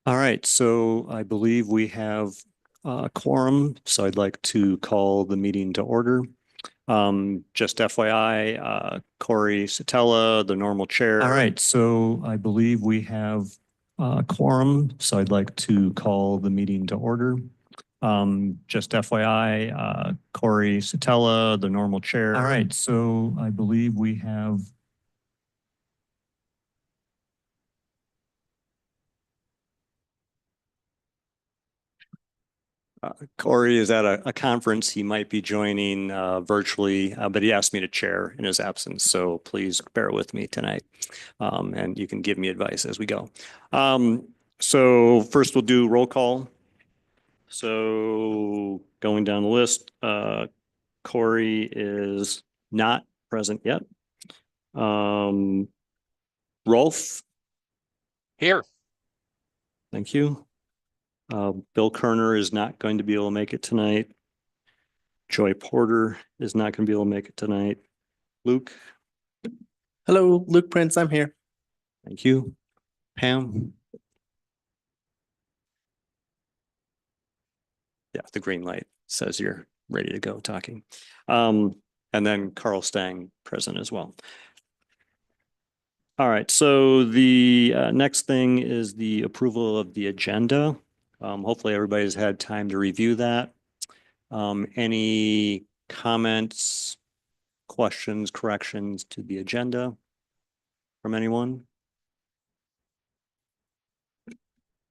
All right, so I believe we have a quorum, so I'd like to call the meeting to order. Just FYI, Corey Satella, the normal chair. All right, so I believe we have a quorum, so I'd like to call the meeting to order. Just FYI, Corey Satella, the normal chair. All right, so I believe we have Corey is at a conference. He might be joining virtually, but he asked me to chair in his absence. So please bear with me tonight. And you can give me advice as we go. So first we'll do roll call. So going down the list, Corey is not present yet. Rolf, Here. thank you. Bill Kerner is not going to be able to make it tonight. Joy Porter is not going to be able to make it tonight. Luke, Hello, Luke Prince, I'm here. thank you. Pam? Yeah, the green light says you're ready to go talking. And then Carl Stang present as well. All right, so the next thing is the approval of the agenda. Hopefully everybody's had time to review that. Any comments, questions, corrections to the agenda from anyone?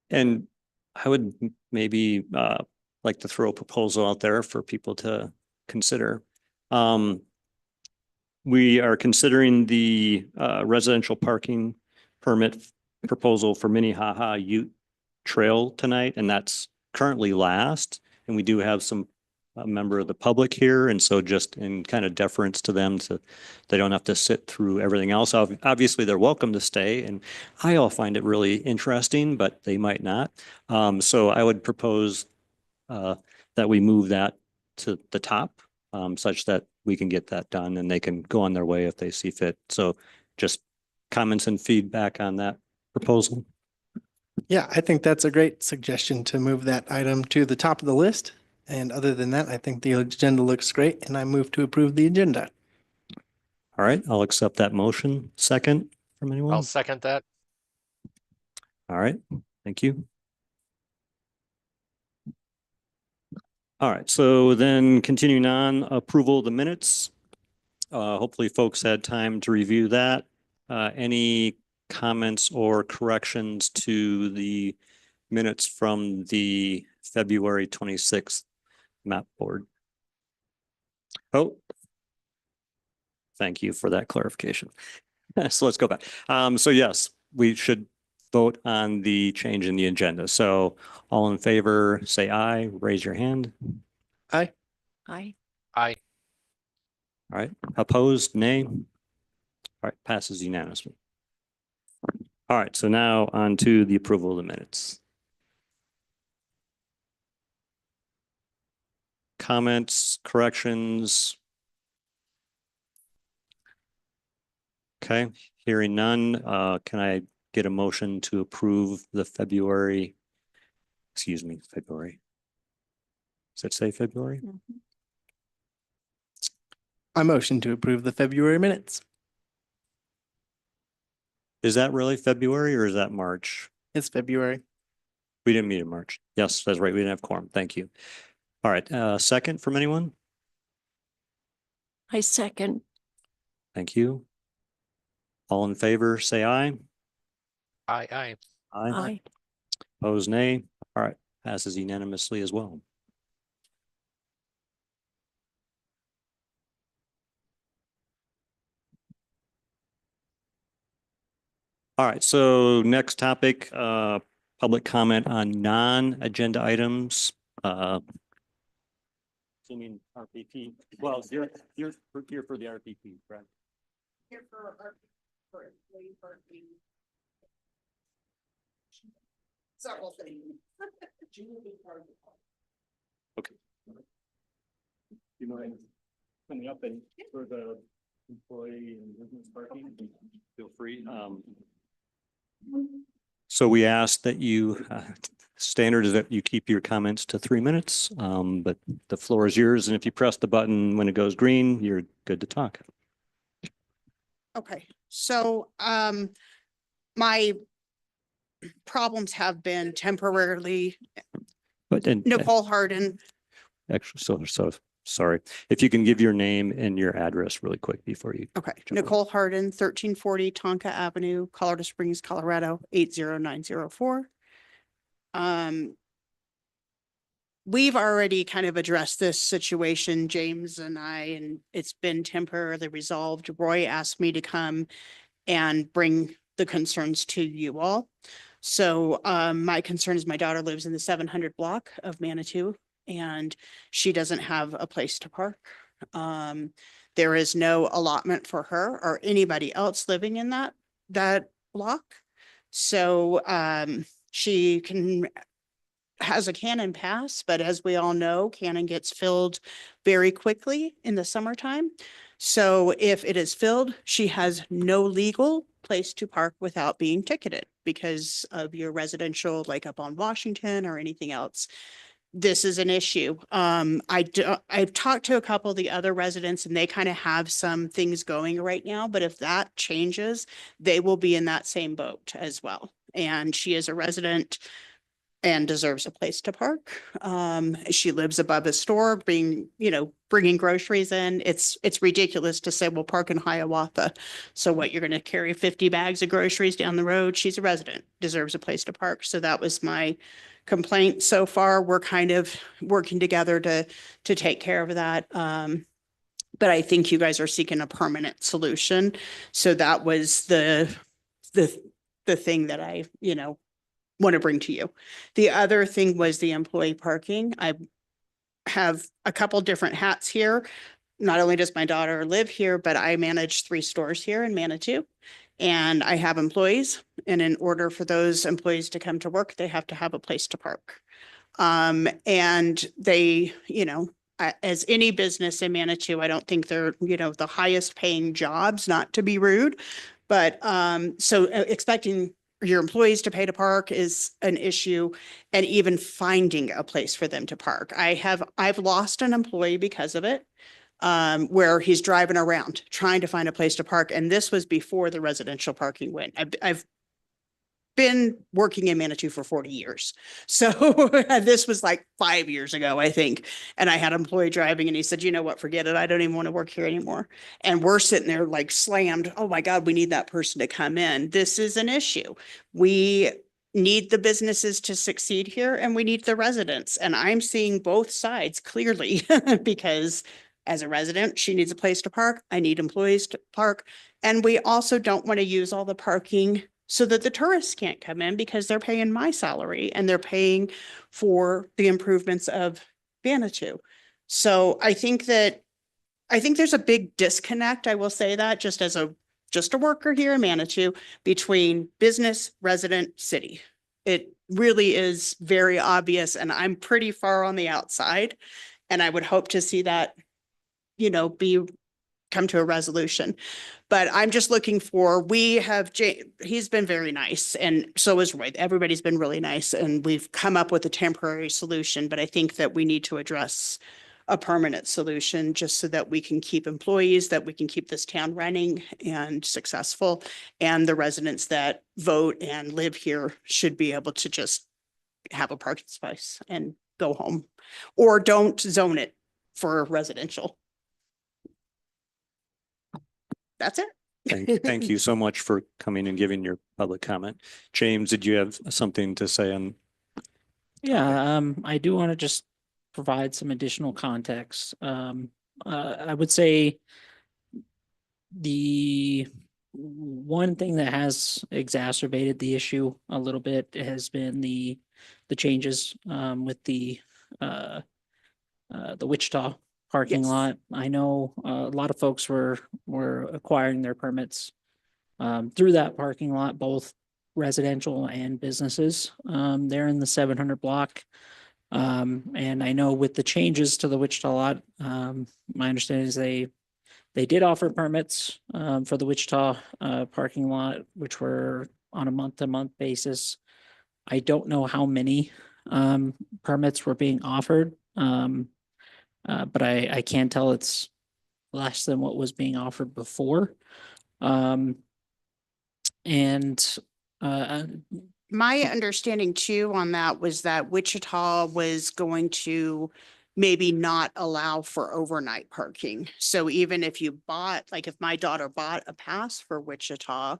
And I would maybe like to throw a proposal out there for people to consider. We are considering the residential parking permit proposal for Minnehaha Ute Trail tonight, and that's currently last. And we do have some member of the public here, and so just in kind of deference to them, so they don't have to sit through everything else. Obviously, they're welcome to stay, and I all find it really interesting, but they might not. So I would propose that we move that to the top, such that we can get that done and they can go on their way if they see fit. So just comments and feedback on that proposal. Yeah, I think that's a great suggestion to move that item to the top of the list. And other than that, I think the agenda looks great and I move to approve the agenda. All right, I'll accept that motion. Second from anyone? I'll second that. All right, thank you. All right, so then continuing on, approval of the minutes. Hopefully folks had time to review that. Any comments or corrections to the minutes from the February 26th map board? Oh, thank you for that clarification. So let's go back. So yes, we should vote on the change in the agenda. So all in favor, say aye, raise your hand. Aye. Aye. Aye. All right, opposed, nay. All right, passes unanimously. All right, so now on to the approval of the minutes. Comments, corrections? Okay, hearing none, can I get a motion to approve the February? Does it say February? I motion to approve the February minutes. Is that really February or is that March? It's February. We didn't meet in March. Yes, that's right. We didn't have quorum. Thank you. All right, second from anyone? I second. Thank you. All in favor, say aye. Aye. Aye. Aye. Opposed, nay. All right, passes unanimously as well. All right, so next topic, public comment on non-agenda items. Assuming RPP, well, you're here for the RPP, correct? Here for employee parking. Several things. Okay. You mind coming up and for the employee and business parking? Feel free. So we ask that you, standard is that you keep your comments to 3 minutes, but the floor is yours. And if you press the button when it goes green, you're good to talk. Okay, so, my problems have been temporarily But and Nicole Harden. actually, so sorry. If you can give your name and your address really quick before you. Okay, jump in. Nicole Harden, 1340 Tonka Avenue, Colorado Springs, Colorado, 80904. We've already kind of addressed this situation, James and I, and it's been temporarily resolved. Roy asked me to come and bring the concerns to you all. So, my concern is my daughter lives in the 700 block of Manitou and she doesn't have a place to park. There is no allotment for her or anybody else living in that block. So, she has a Canon pass, but as we all know, Canon gets filled very quickly in the summertime. So if it is filled, she has no legal place to park without being ticketed because of your residential, like up on Washington or anything else. This is an issue. I've talked to a couple of the other residents and they kind of have some things going right now, but if that changes, they will be in that same boat as well. And she is a resident and deserves a place to park. She lives above a store, bringing groceries in. It's ridiculous to say, well, park in Hiawatha. So what, you're going to carry 50 bags of groceries down the road? She's a resident, deserves a place to park. So that was my complaint so far. We're kind of working together to take care of that. But I think you guys are seeking a permanent solution. So that was the thing that I, want to bring to you. The other thing was the employee parking. I have a couple different hats here. Not only does my daughter live here, but I manage 3 stores here in Manitou. And I have employees. And in order for those employees to come to work, they have to have a place to park. And they, as any business in Manitou, I don't think they're, the highest paying jobs, not to be rude. But so expecting your employees to pay to park is an issue, and even finding a place for them to park. I've lost an employee because of it, where he's driving around trying to find a place to park. And this was before the residential parking went. I've been working in Manitou for 40 years. So this was like 5 years ago, I think. And I had an employee driving and he said, you know what, forget it. I don't even want to work here anymore. And we're sitting there like slammed. Oh my God, we need that person to come in. This is an issue. We need the businesses to succeed here and we need the residents. And I'm seeing both sides clearly because as a resident, she needs a place to park. I need employees to park. And we also don't want to use all the parking so that the tourists can't come in because they're paying my salary and they're paying for the improvements of Manitou. So I think there's a big disconnect. I will say that just a worker here in Manitou between business, resident, city. It really is very obvious and I'm pretty far on the outside. And I would hope to see that, come to a resolution. But I'm just looking for, he's been very nice and so is Roy. Everybody's been really nice and we've come up with a temporary solution, but I think that we need to address a permanent solution just so that we can keep employees, that we can keep this town running and successful. And the residents that vote and live here should be able to just have a parking space and go home, or don't zone it for residential. That's it. Thank you so much for coming and giving your public comment. James, did you have something to say on? Yeah, I do want to just provide some additional context. I would say the one thing that has exacerbated the issue a little bit has been the changes with the Wichita parking Yes. lot. I know a lot of folks were acquiring their permits through that parking lot, both residential and businesses. They're in the 700 block. And I know with the changes to the Wichita lot, my understanding is they did offer permits for the Wichita parking lot, which were on a month-to-month basis. I don't know how many permits were being offered. But I can tell it's less than what was being offered before. And My understanding too on that was that Wichita was going to maybe not allow for overnight parking. So even if you bought, like if my daughter bought a pass for Wichita,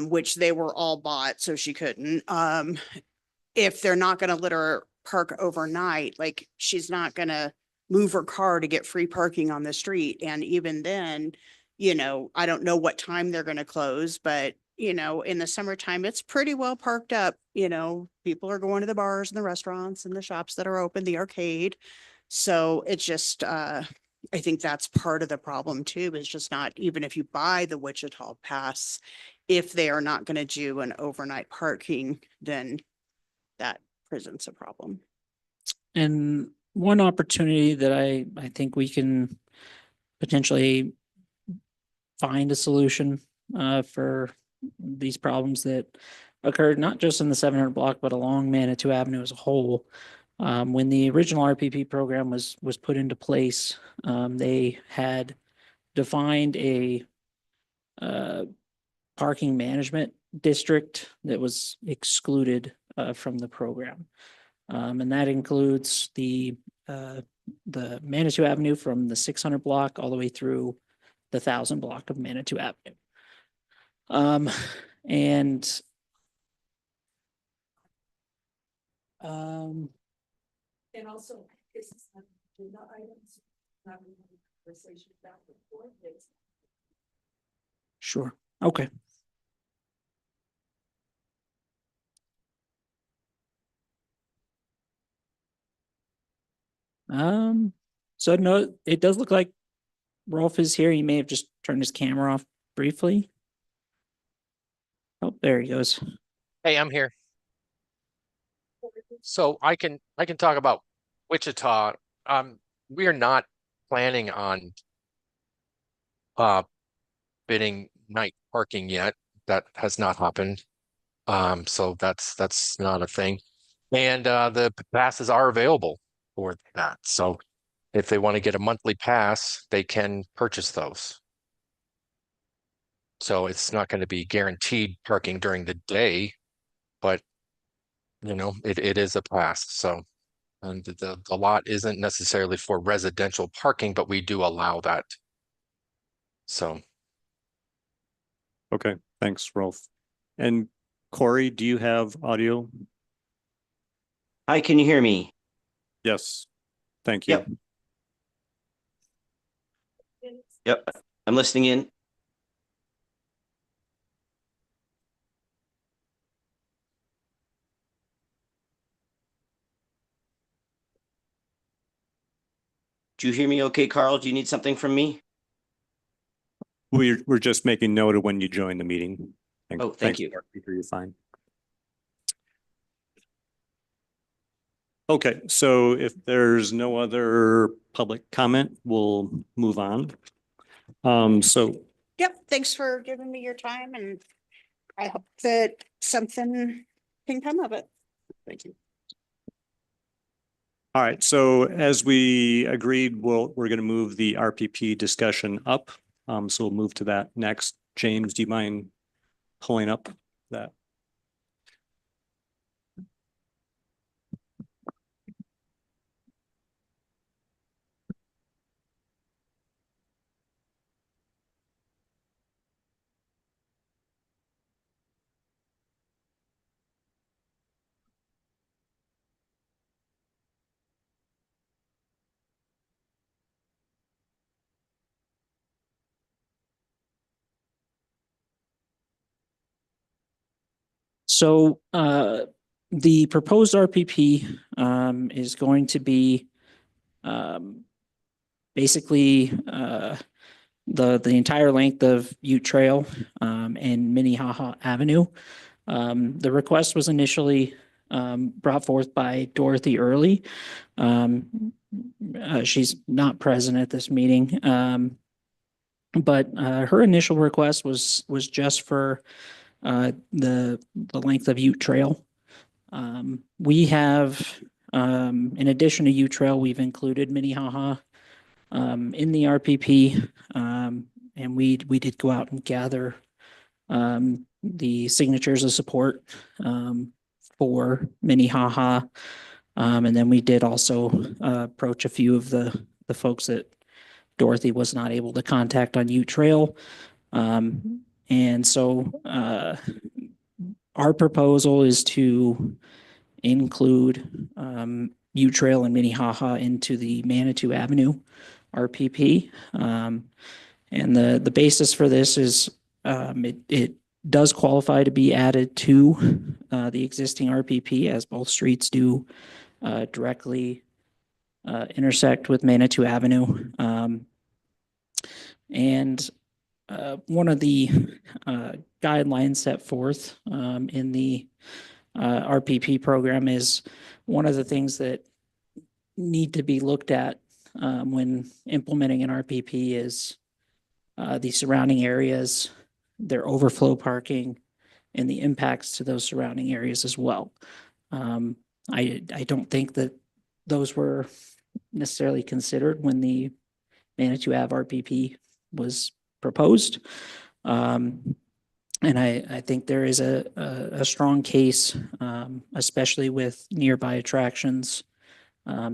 which they were all bought, so she couldn't, if they're not gonna let her park overnight, like she's not gonna move her car to get free parking on the street. And even then, I don't know what time they're gonna close, but in the summertime, it's pretty well parked up. People are going to the bars and the restaurants and the shops that are open, the arcade. So it's just, I think that's part of the problem too, is just not, even if you buy the Wichita pass, if they are not gonna do an overnight parking, then that presents a problem. And one opportunity that I think we can potentially find a solution for these problems that occurred not just in the 700 block, but along Manitou Avenue as a whole. When the original RPP program was put into place, they had defined a parking management district that was excluded from the program. And that includes the Manitou Avenue from the 600 block all the way through the 1000 block of Manitou Avenue. And also, this is not agenda items, not really conversation back and forth. sure, okay. So no, it does look like Rolf is here. He may have just turned his camera off briefly. Oh, there he goes. Hey, I'm here. So I can talk about Wichita. We are not planning on bidding night parking yet. That has not happened. So that's not a thing. And the passes are available for that. So if they want to get a monthly pass, they can purchase those. So it's not going to be guaranteed parking during the day, but it is a pass. So, and the lot isn't necessarily for residential parking, but we do allow that. So, Okay, thanks, Rolf. And Corey, do you have audio? Hi, can you hear me? Yes, thank you. Yep. Yep, I'm listening in. Do you hear me okay, Carl? Do you need something from me? We're just making note of when you join the meeting. Oh, thank Thanks, you. Mark. We hear you fine. Okay, so if there's no other public comment, we'll move on. So Yep, thanks for giving me your time, and I hope that something can come of it. Thank you. all right, so as we agreed, we're going to move the RPP discussion up. So we'll move to that next. James, do you mind pulling up that? So the proposed RPP is going to be basically the entire length of Ute Trail and Minnehaha Avenue. The request was initially brought forth by Dorothy Early. She's not present at this meeting. But her initial request was just for the length of Ute Trail. We have, in addition to U-Trail, we've included Minnehaha in the RPP. And we did go out and gather the signatures of support for Minnehaha. And then we did also approach a few of the folks that Dorothy was not able to contact on U-Trail. And so our proposal is to include U-Trail and Minnehaha into the Manitou Avenue RPP. And the basis for this is it does qualify to be added to the existing RPP, as both streets do directly intersect with Manitou Avenue. And one of the guidelines set forth in the RPP program is one of the things that need to be looked at when implementing an RPP is the surrounding areas, their overflow parking, and the impacts to those surrounding areas as well. I don't think that those were necessarily considered when the Manitou Ave RPP was proposed. And I think there is a strong case, especially with nearby attractions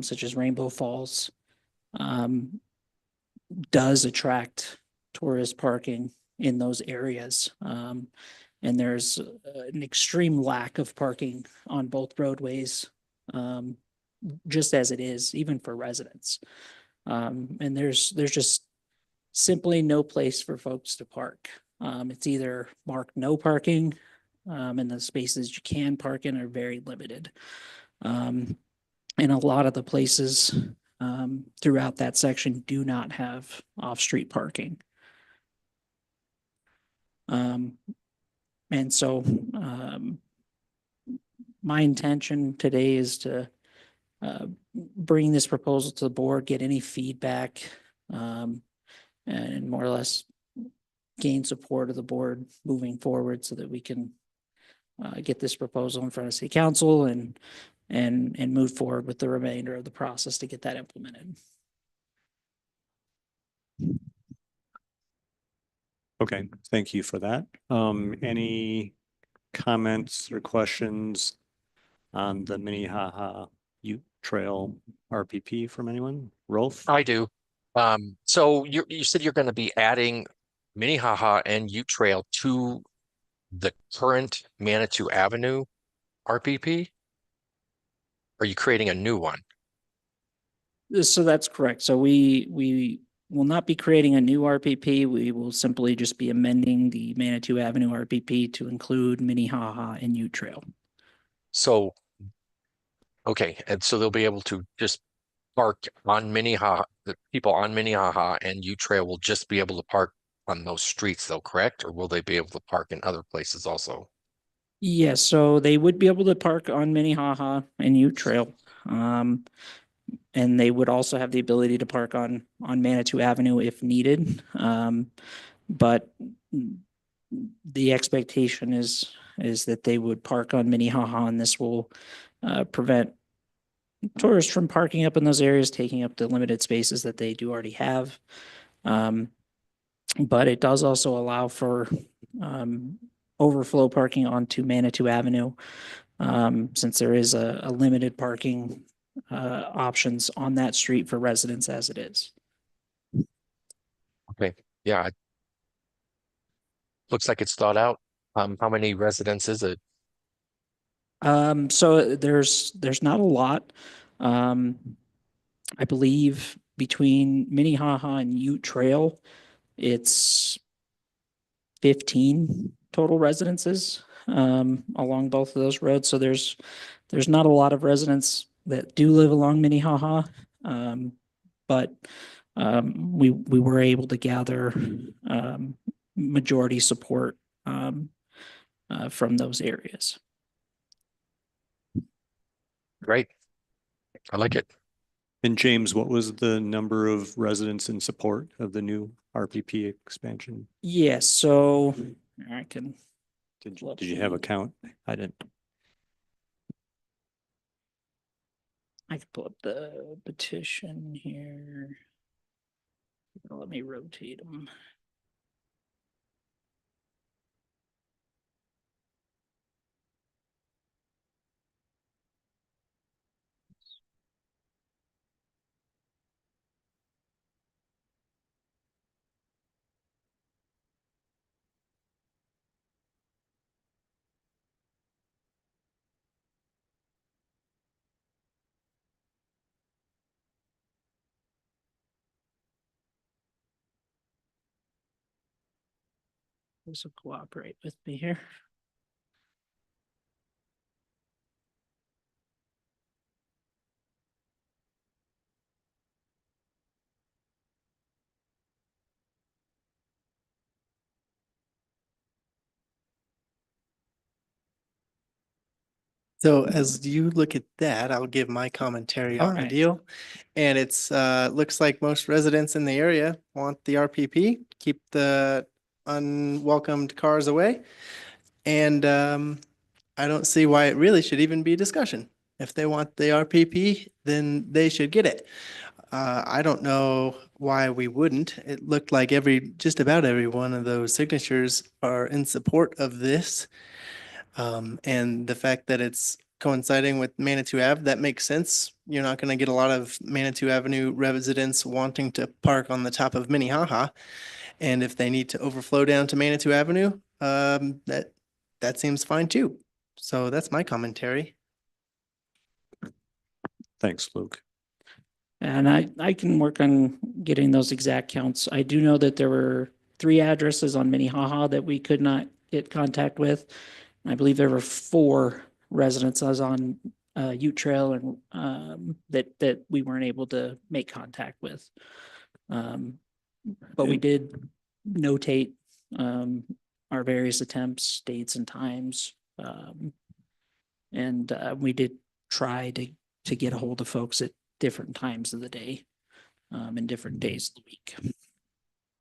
such as Rainbow Falls, does attract tourist parking in those areas. And there's an extreme lack of parking on both roadways, just as it is, even for residents. And there's just simply no place for folks to park. It's either marked no parking, and the spaces you can park in are very limited. And a lot of the places throughout that section do not have off-street parking. And so my intention today is to bring this proposal to the board, get any feedback, and more or less gain support of the board moving forward so that we can get this proposal in front of city council and move forward with the remainder of the process to get that implemented. Okay, thank you for that. Any comments or questions on the Minnehaha Ute Trail RPP from anyone? Rolf? I do. So you said you're going to be adding Minnehaha and Ute Trail to the current Manitou Avenue RPP? Are you creating a new one? So that's correct. So we will not be creating a new RPP. We will simply just be amending the Manitou Avenue RPP to include Minnehaha and Ute Trail. So, okay, and so they'll be able to just park on Minnehaha, the people on Minnehaha and Ute Trail will just be able to park on those streets though, correct? Or will they be able to park in other places also? Yes, so they would be able to park on Minnehaha and Ute Trail. And they would also have the ability to park on Manitou Avenue if needed. But the expectation is that they would park on Minnehaha, and this will prevent tourists from parking up in those areas, taking up the limited spaces that they do already have. But it does also allow for overflow parking onto Manitou Avenue, since there is a limited parking options on that street for residents as it is. Okay, yeah. Looks like it's thought out. How many residents is it? So there's not a lot. I believe between Minnehaha and Ute Trail, it's 15 total residences along both of those roads. So there's not a lot of residents that do live along Minnehaha, but we were able to gather majority support from those areas. Great. I like it. And James, what was the number of residents in support of the new RPP expansion? Yes, so I can. Did you have a count? I didn't. I can pull up the petition here. Let me rotate them. This will cooperate with me here. So as you look at that, I'll give my commentary All on the right. deal. And it's looks like most residents in the area want the RPP, keep the unwelcomed cars away. And I don't see why it really should even be a discussion. If they want the RPP, then they should get it. I don't know why we wouldn't. It looked like just about every one of those signatures are in support of this. And the fact that it's coinciding with Manitou Ave, that makes sense. You're not going to get a lot of Manitou Avenue residents wanting to park on the top of Minnehaha. And if they need to overflow down to Manitou Avenue, that seems fine too. So that's my commentary. Thanks, Luke. And I can work on getting those exact counts. I do know that there were 3 addresses on Minnehaha that we could not get contact with. I believe there were 4 residences on Ute Trail and that we weren't able to make contact with. But we did notate our various attempts, dates and times. And we did try to get a hold of folks at different times of the day and different days of the week.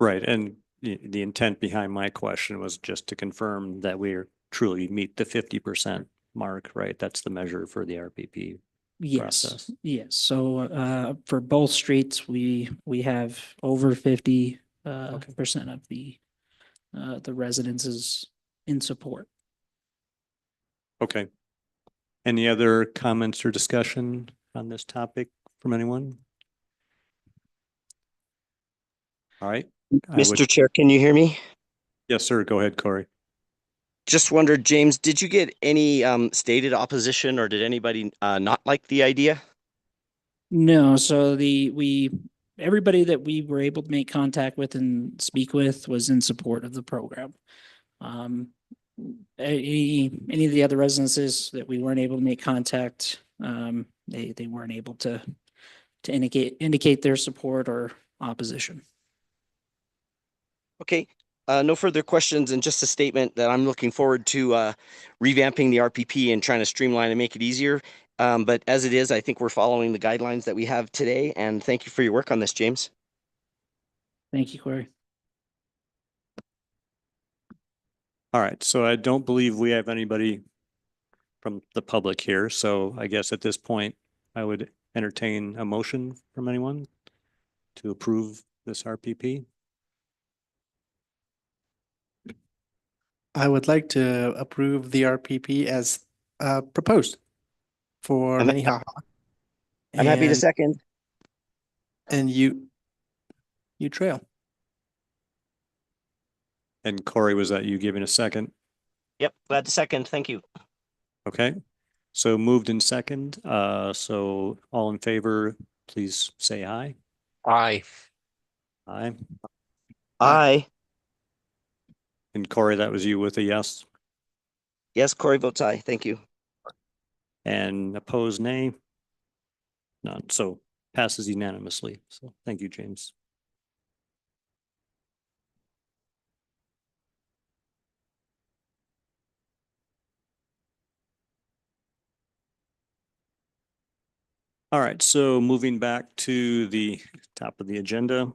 Right, and the intent behind my question was just to confirm that we're truly meet the 50% mark, right? That's the measure for the RPP. Yes, Process. yes. So for both streets, we have over 50% of the residences in support. Okay. Any other comments or discussion on this topic from anyone? All right. I would- Mr. Chair, can you hear me? Yes, sir. Go ahead, Corey. Just wondered, James, did you get any stated opposition or did anybody not like the idea? No, so everybody that we were able to make contact with and speak with was in support of the program. Any of the other residences that we weren't able to make contact, they weren't able to indicate their support or opposition. Okay, no further questions and just a statement that I'm looking forward to revamping the RPP and trying to streamline and make it easier. But as it is, I think we're following the guidelines that we have today. And thank you for your work on this, James. Thank you, Corey. All right, so I don't believe we have anybody from the public here. So I guess at this point, I would entertain a motion from anyone to approve this RPP. I would like to approve the RPP as proposed for I'm- Minnehaha. I'm happy to And- second. And you trail. And Corey, was that you giving a second? Yep, glad to second. Thank you. Okay, so moved in second. So all in favor, please say aye. Aye. Aye. Aye. And Corey, that was you with a yes. Yes, Corey votes aye. Thank you. And opposed, nay? None. So passes unanimously. So thank you, James. All right, so moving back to the top of the agenda.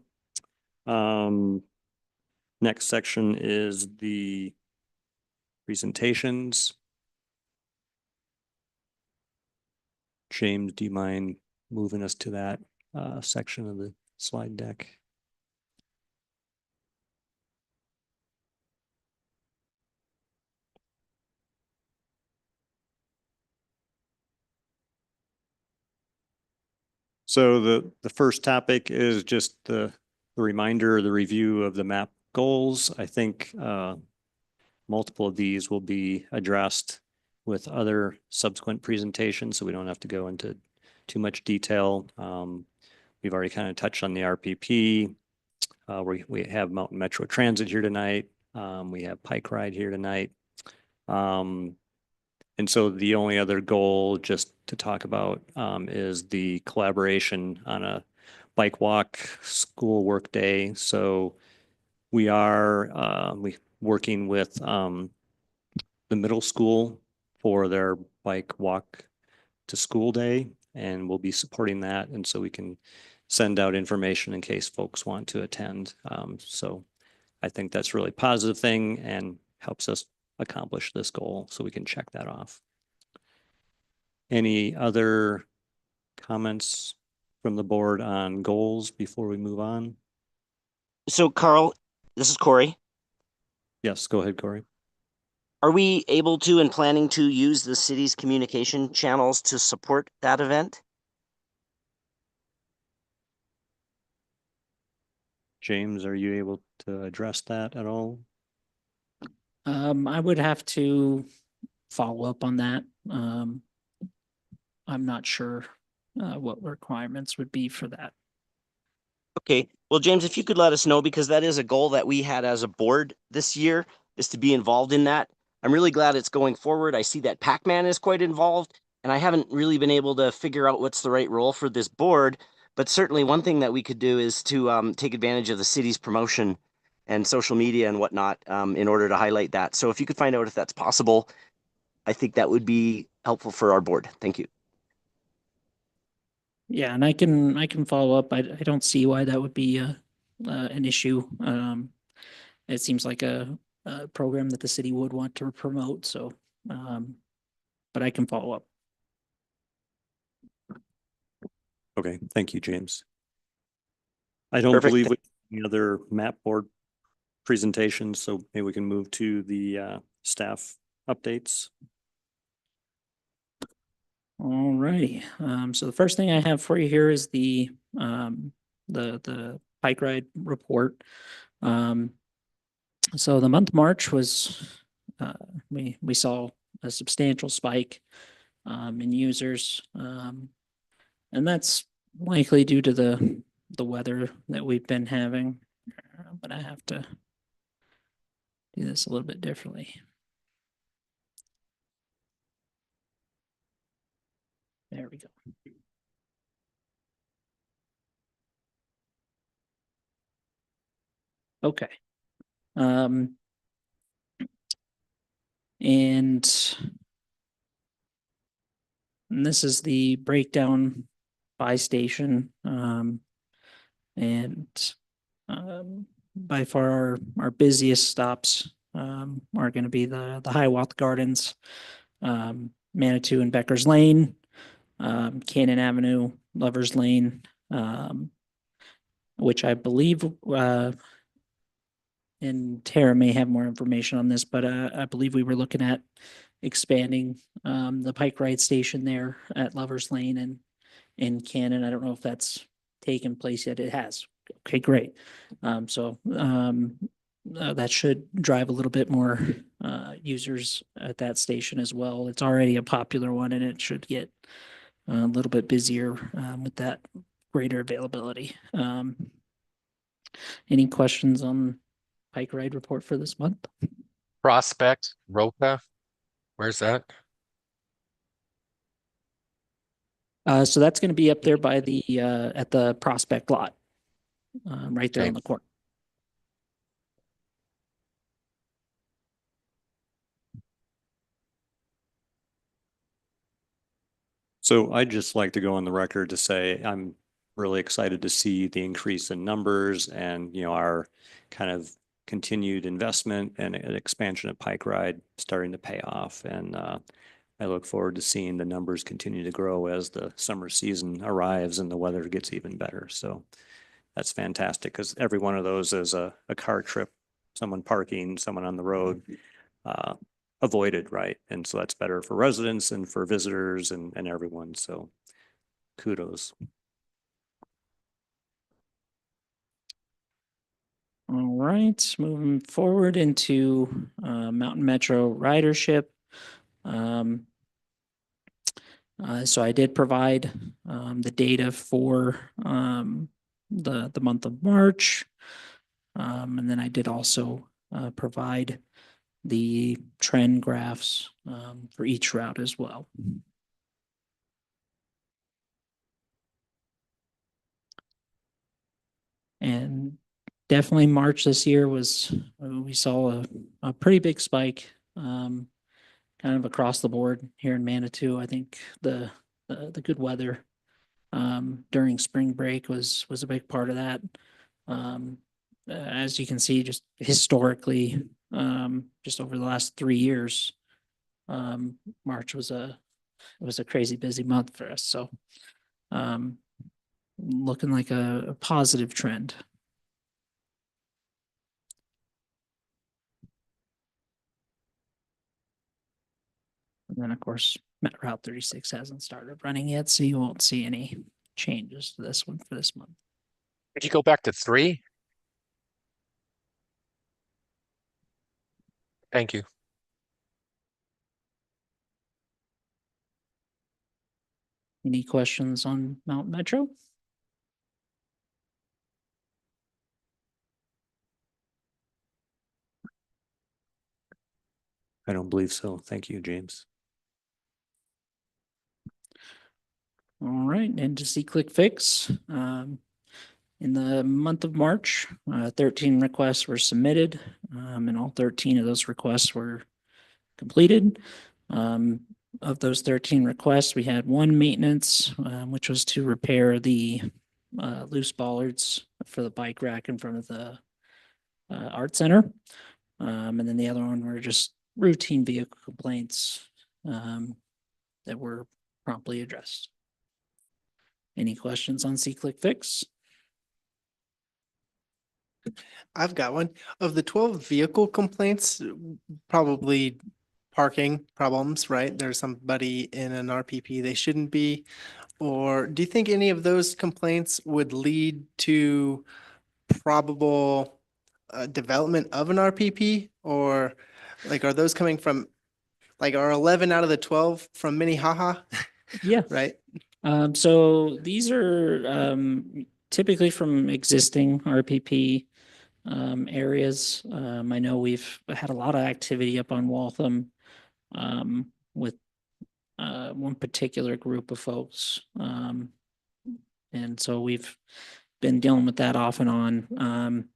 Next section is the presentations. James, do you mind moving us to that section of the slide deck? So the first topic is just the reminder, the review of the MAP goals. I think multiple of these will be addressed with other subsequent presentations, so we don't have to go into too much detail. We've already kind of touched on the RPP. We have Mountain Metro Transit here tonight. We have Pike Ride here tonight. And so the only other goal just to talk about is the collaboration on a bike walk school work day. So we are working with the middle school for their bike walk to school day, and we'll be supporting that. And so we can send out information in case folks want to attend. So I think that's a really positive thing and helps us accomplish this goal, so we can check that off. Any other comments from the board on goals before we move on? So Carl, this is Corey. Yes, go ahead, Corey. Are we able to and planning to use the city's communication channels to support that event? James, are you able to address that at all? I would have to follow up on that. I'm not sure what requirements would be for that. Okay, well, James, if you could let us know, because that is a goal that we had as a board this year, is to be involved in that. I'm really glad it's going forward. I see that Pac-Man is quite involved, and I haven't really been able to figure out what's the right role for this board. But certainly one thing that we could do is to take advantage of the city's promotion and social media and whatnot in order to highlight that. So if you could find out if that's possible, I think that would be helpful for our board. Thank you. Yeah, and I can follow up. I don't see why that would be an issue. It seems like a program that the city would want to promote, so but I can follow up. Okay, thank you, James. I don't Perfect. believe we have any other map board presentations, so maybe we can move to the staff updates. All righty. So the first thing I have for you here is the Pike Ride report. So the month of March was we saw a substantial spike in users, and that's likely due to the weather that we've been having. But I have to do this a little bit differently. There we go. Okay. And this is the breakdown by station. And by far our busiest stops are going to be the Hiawatha Gardens, Manitou and Becker's Lane, Cannon Avenue, Lovers Lane, which I believe and Tara may have more information on this, but I believe we were looking at expanding the Pike Ride station there at Lovers Lane and in Cannon. I don't know if that's taken place yet. It has. Okay, great. That should drive a little bit more users at that station as well. It's already a popular one, and it should get a little bit busier with that greater availability. Any questions on Pike Ride report for this month? Prospect, Roca, where's that? So that's going to be up there by the at the Prospect lot, right there Okay. on the corner. So I'd just like to go on the record to say I'm really excited to see the increase in numbers and, you know, our kind of continued investment and an expansion of Pike Ride starting to pay off. And I look forward to seeing the numbers continue to grow as the summer season arrives and the weather gets even better. So that's fantastic because every one of those is a car trip, someone parking, someone on the road avoided, right? And so that's better for residents and for visitors and everyone. So kudos. All right, moving forward into Mountain Metro ridership. So I did provide the data for the month of March. And then I did also provide the trend graphs for each route as well. And definitely March this year was, we saw a pretty big spike, kind of across the board here in Manitou. I think the good weather during spring break was a big part of that. As you can see, just historically, just over the last 3 years, March was a crazy busy month for us. So looking like a positive trend. And then, of course, Met Route 36 hasn't started running yet, so you won't see any changes to this one for this month. Could you go back to 3? Thank you. Any questions on Mount Metro? I don't believe so. Thank you, James. All right, and to see Click Fix, in the month of March, 13 requests were submitted, and all 13 of those requests were completed. Of those 13 requests, we had one maintenance, which was to repair the loose bollards for the bike rack in front of the art center. And then the other one were just routine vehicle complaints that were promptly addressed. Any questions on C-Click Fix? I've got one. Of the 12 vehicle complaints, probably parking problems, right? There's somebody in an RPP they shouldn't be. Or do you think any of those complaints would lead to probable development of an RPP? Or like, are those coming from, like, are 11 out of the 12 from Minnehaha, Yeah. right? So these are typically from existing RPP areas. I know we've had a lot of activity up on Waltham with one particular group of folks. And so we've been dealing with that off and on.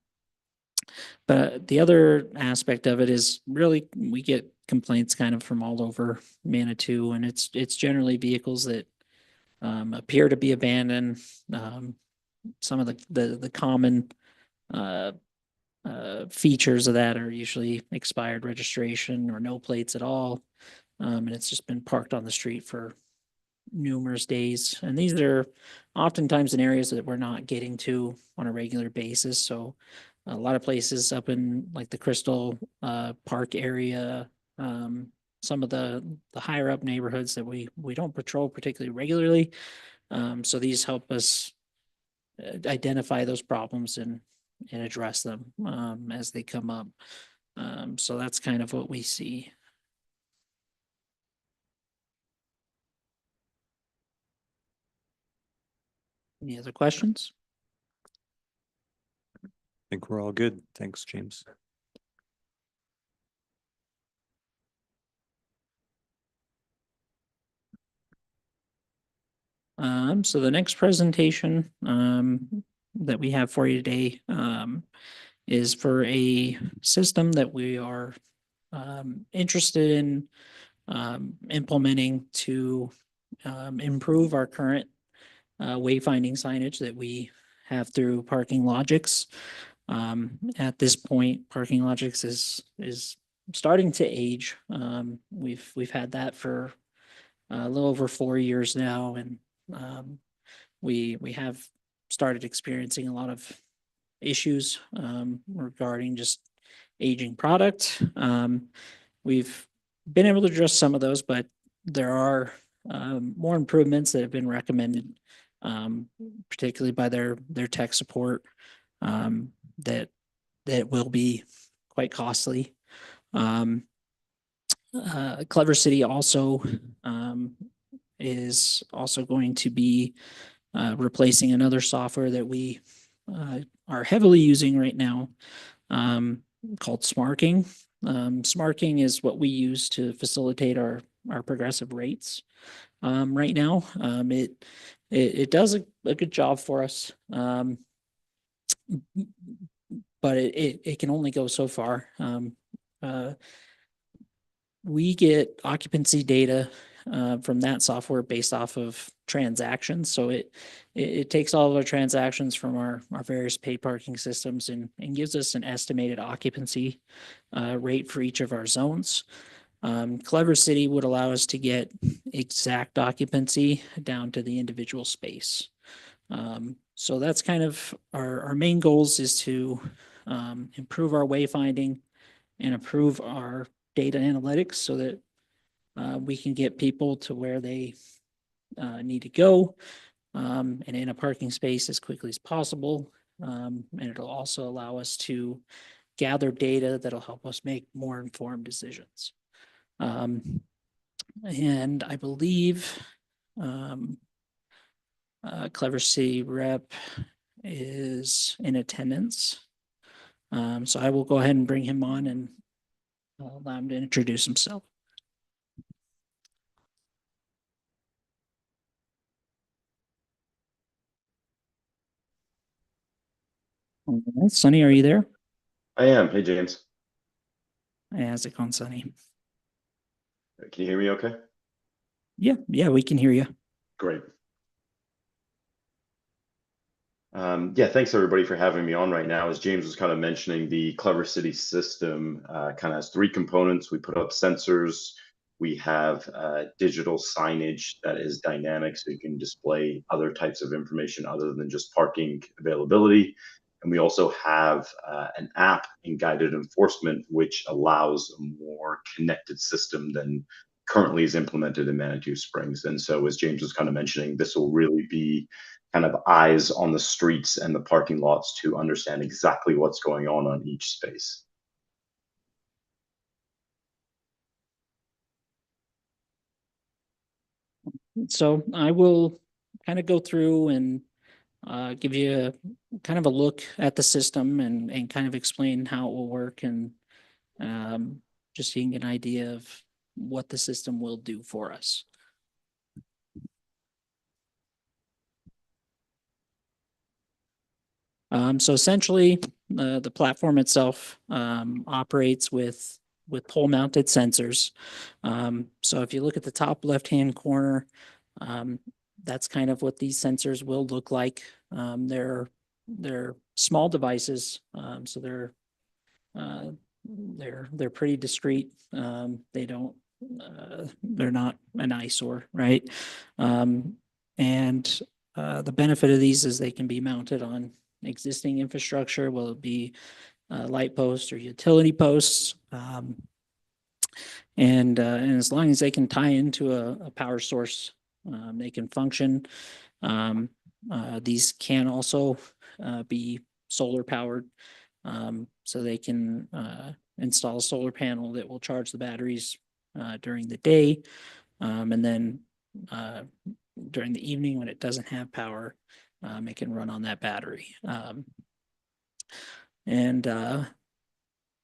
But the other aspect of it is really we get complaints kind of from all over Manitou, and it's generally vehicles that appear to be abandoned. Some of the common features of that are usually expired registration or no plates at all. And it's just been parked on the street for numerous days. And these are oftentimes in areas that we're not getting to on a regular basis. So a lot of places up in like the Crystal Park area, some of the higher up neighborhoods that we don't patrol particularly regularly. So these help us identify those problems and address them as they come up. So that's kind of what we see. Any other questions? I think we're all good. Thanks, James. So the next presentation that we have for you today is for a system that we are interested in implementing to improve our current wayfinding signage that we have through Parking Logics. At this point, Parking Logics is starting to age. We've had that for a little over 4 years now, and we have started experiencing a lot of issues regarding just aging product. We've been able to address some of those, but there are more improvements that have been recommended, particularly by their tech support, that will be quite costly. Clever City also is also going to be replacing another software that we are heavily using right now, called Smarking. Smarking is what we use to facilitate our progressive rates right now. It does a good job for us, but it can only go so far. We get occupancy data from that software based off of transactions. So it takes all of our transactions from our various paid parking systems and gives us an estimated occupancy rate for each of our zones. Clever City would allow us to get exact occupancy down to the individual space. So that's kind of our main goals, is to improve our wayfinding and improve our data analytics so that we can get people to where they need to go, and in a parking space as quickly as possible. And it'll also allow us to gather data that'll help us make more informed decisions. And I believe Clever City rep is in attendance. So I will go ahead and bring him on and allow him to introduce himself. All right, Sonny, are you there? I am. Hey, James. Hey, how's it going, Sonny? Can you hear me okay? Yeah, we can hear you. Great. Yeah, thanks everybody for having me on right now. As James was kind of mentioning, the Clever City system kind of has three components. We put up sensors. We have digital signage that is dynamic, so you can display other types of information other than just parking availability. And we also have an app in guided enforcement, which allows a more connected system than currently is implemented in Manitou Springs. And so, as James was kind of mentioning, this will really be kind of eyes on the streets and the parking lots to understand exactly what's going on each space. So I will kind of go through and give you kind of a look at the system and kind of explain how it will work, and just so you can get an idea of what the system will do for us. So essentially, the platform itself operates with pole mounted sensors. So if you look at the top left-hand corner, that's kind of what these sensors will look like. They're small devices, so they're pretty discreet. They're not an eyesore, right? And the benefit of these is they can be mounted on existing infrastructure, will it be light posts or utility posts, and as long as they can tie into a power source, they can function. These can also be solar powered, so they can install a solar panel that will charge the batteries during the day, and then during the evening when it doesn't have power, it can run on that battery. And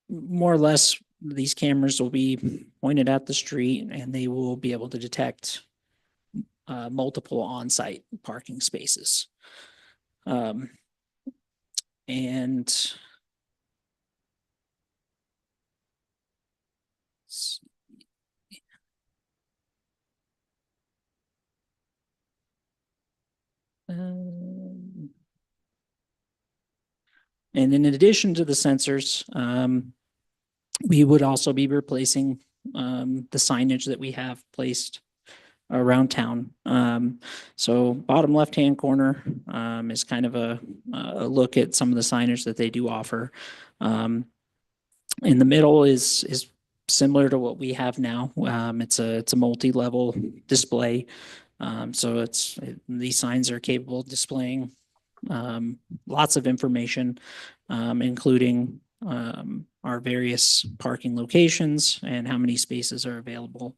more or less, these cameras will be pointed at the street, and they will be able to detect multiple on-site parking spaces. And and in addition to the sensors, we would also be replacing the signage that we have placed around town. So bottom left-hand corner, is kind of a look at some of the signage that they do offer. In the middle is similar to what we have now. It's a multi-level display. So these signs are capable of displaying lots of information, including our various parking locations and how many spaces are available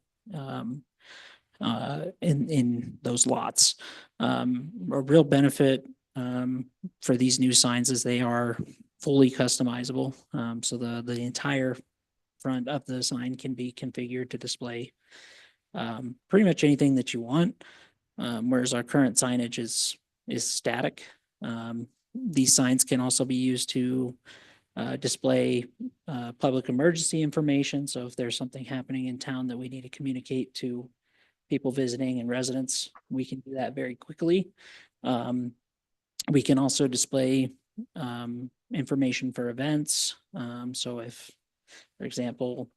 in those lots. A real benefit for these new signs is they are fully customizable. So the entire front of the sign can be configured to display pretty much anything that you want. Whereas our current signage is static. These signs can also be used to display public emergency information. So if there's something happening in town that we need to communicate to people visiting and residents, we can do that very quickly. We can also display information for events. So if, for example,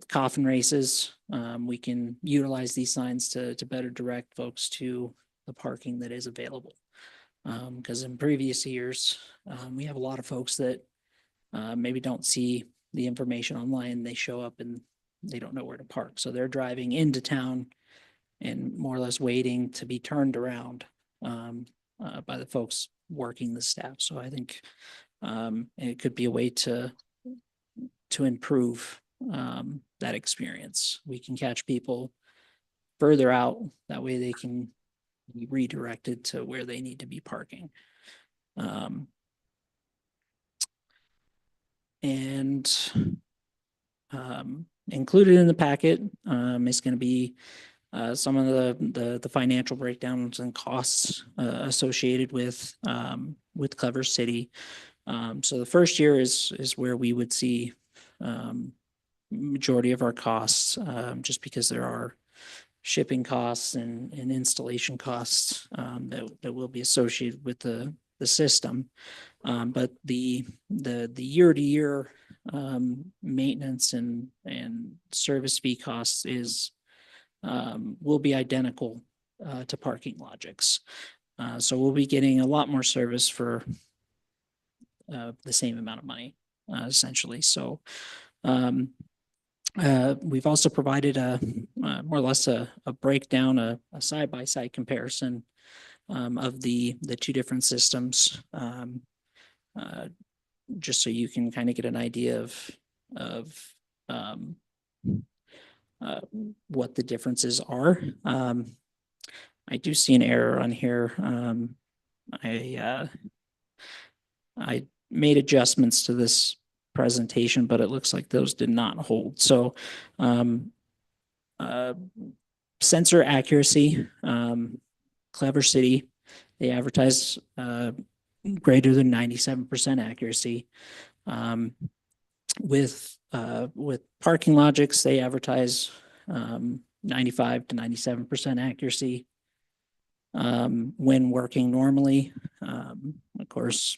coffin races, we can utilize these signs to better direct folks to the parking that is available. Because in previous years, we have a lot of folks that maybe don't see the information online. They show up and they don't know where to park. So they're driving into town and more or less waiting to be turned around by the folks working the staff. So I think it could be a way to improve that experience. We can catch people further out. That way they can be redirected to where they need to be parking. Included in the packet is going to be some of the financial breakdowns and costs associated with Clever City. So the first year is where we would see majority of our costs, just because there are shipping costs and installation costs that will be associated with the system. But the year-to-year maintenance and service fee costs will be identical to ParkingLogix. So we'll be getting a lot more service for the same amount of money, essentially. So we've also provided more or less a breakdown, a side-by-side comparison of the two different systems, just so you can kind of get an idea of what the differences are. I do see an error on here. I made adjustments to this presentation, but it looks like those did not hold. So sensor accuracy, Clever City, they advertise greater than 97% accuracy. With ParkingLogix, they advertise 95 to 97% accuracy when working normally. Of course,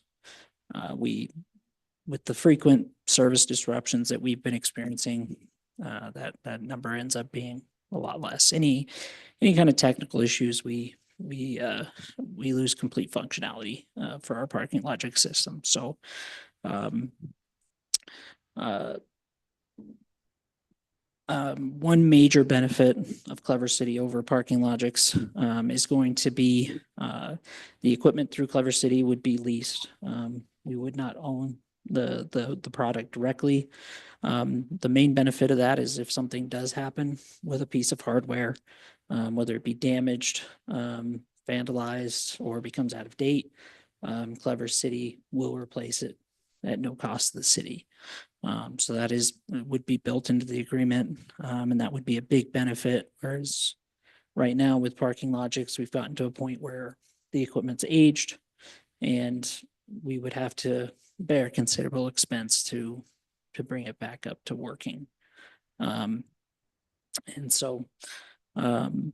with the frequent service disruptions that we've been experiencing, that number ends up being a lot less. Any kind of technical issues, we lose complete functionality for our ParkingLogix system. So one major benefit of Clever City over ParkingLogix is going to be the equipment through Clever City would be leased. We would not own the product directly. The main benefit of that is if something does happen with a piece of hardware, whether it be damaged, vandalized, or becomes out of date, Clever City will replace it at no cost to the city. So that would be built into the agreement, and that would be a big benefit. Whereas right now with ParkingLogix, we've gotten to a point where the equipment's aged and we would have to bear considerable expense to bring it back up to working. And so the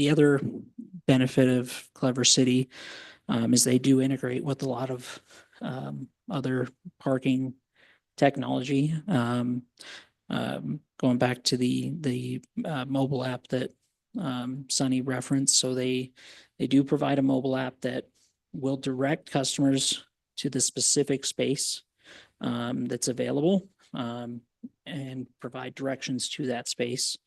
other benefit of Clever City is they do integrate with a lot of other parking technology. going back to the mobile app that Sunny referenced. So they do provide a mobile app that will direct customers to the specific space that's available and provide directions to that space.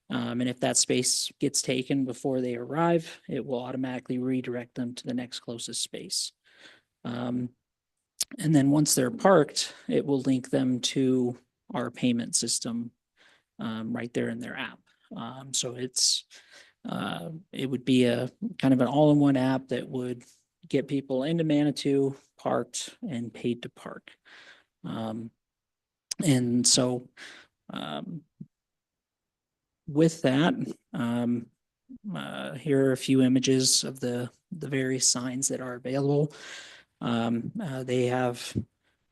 And if that space gets taken before they arrive, it will automatically redirect them to the next closest space. And then once they're parked, it will link them to our payment system right there in their app. So it would be a kind of an all-in-one app that would get people into Manitou, parked, and paid to park. And so with that, here are a few images of the various signs that are available. They have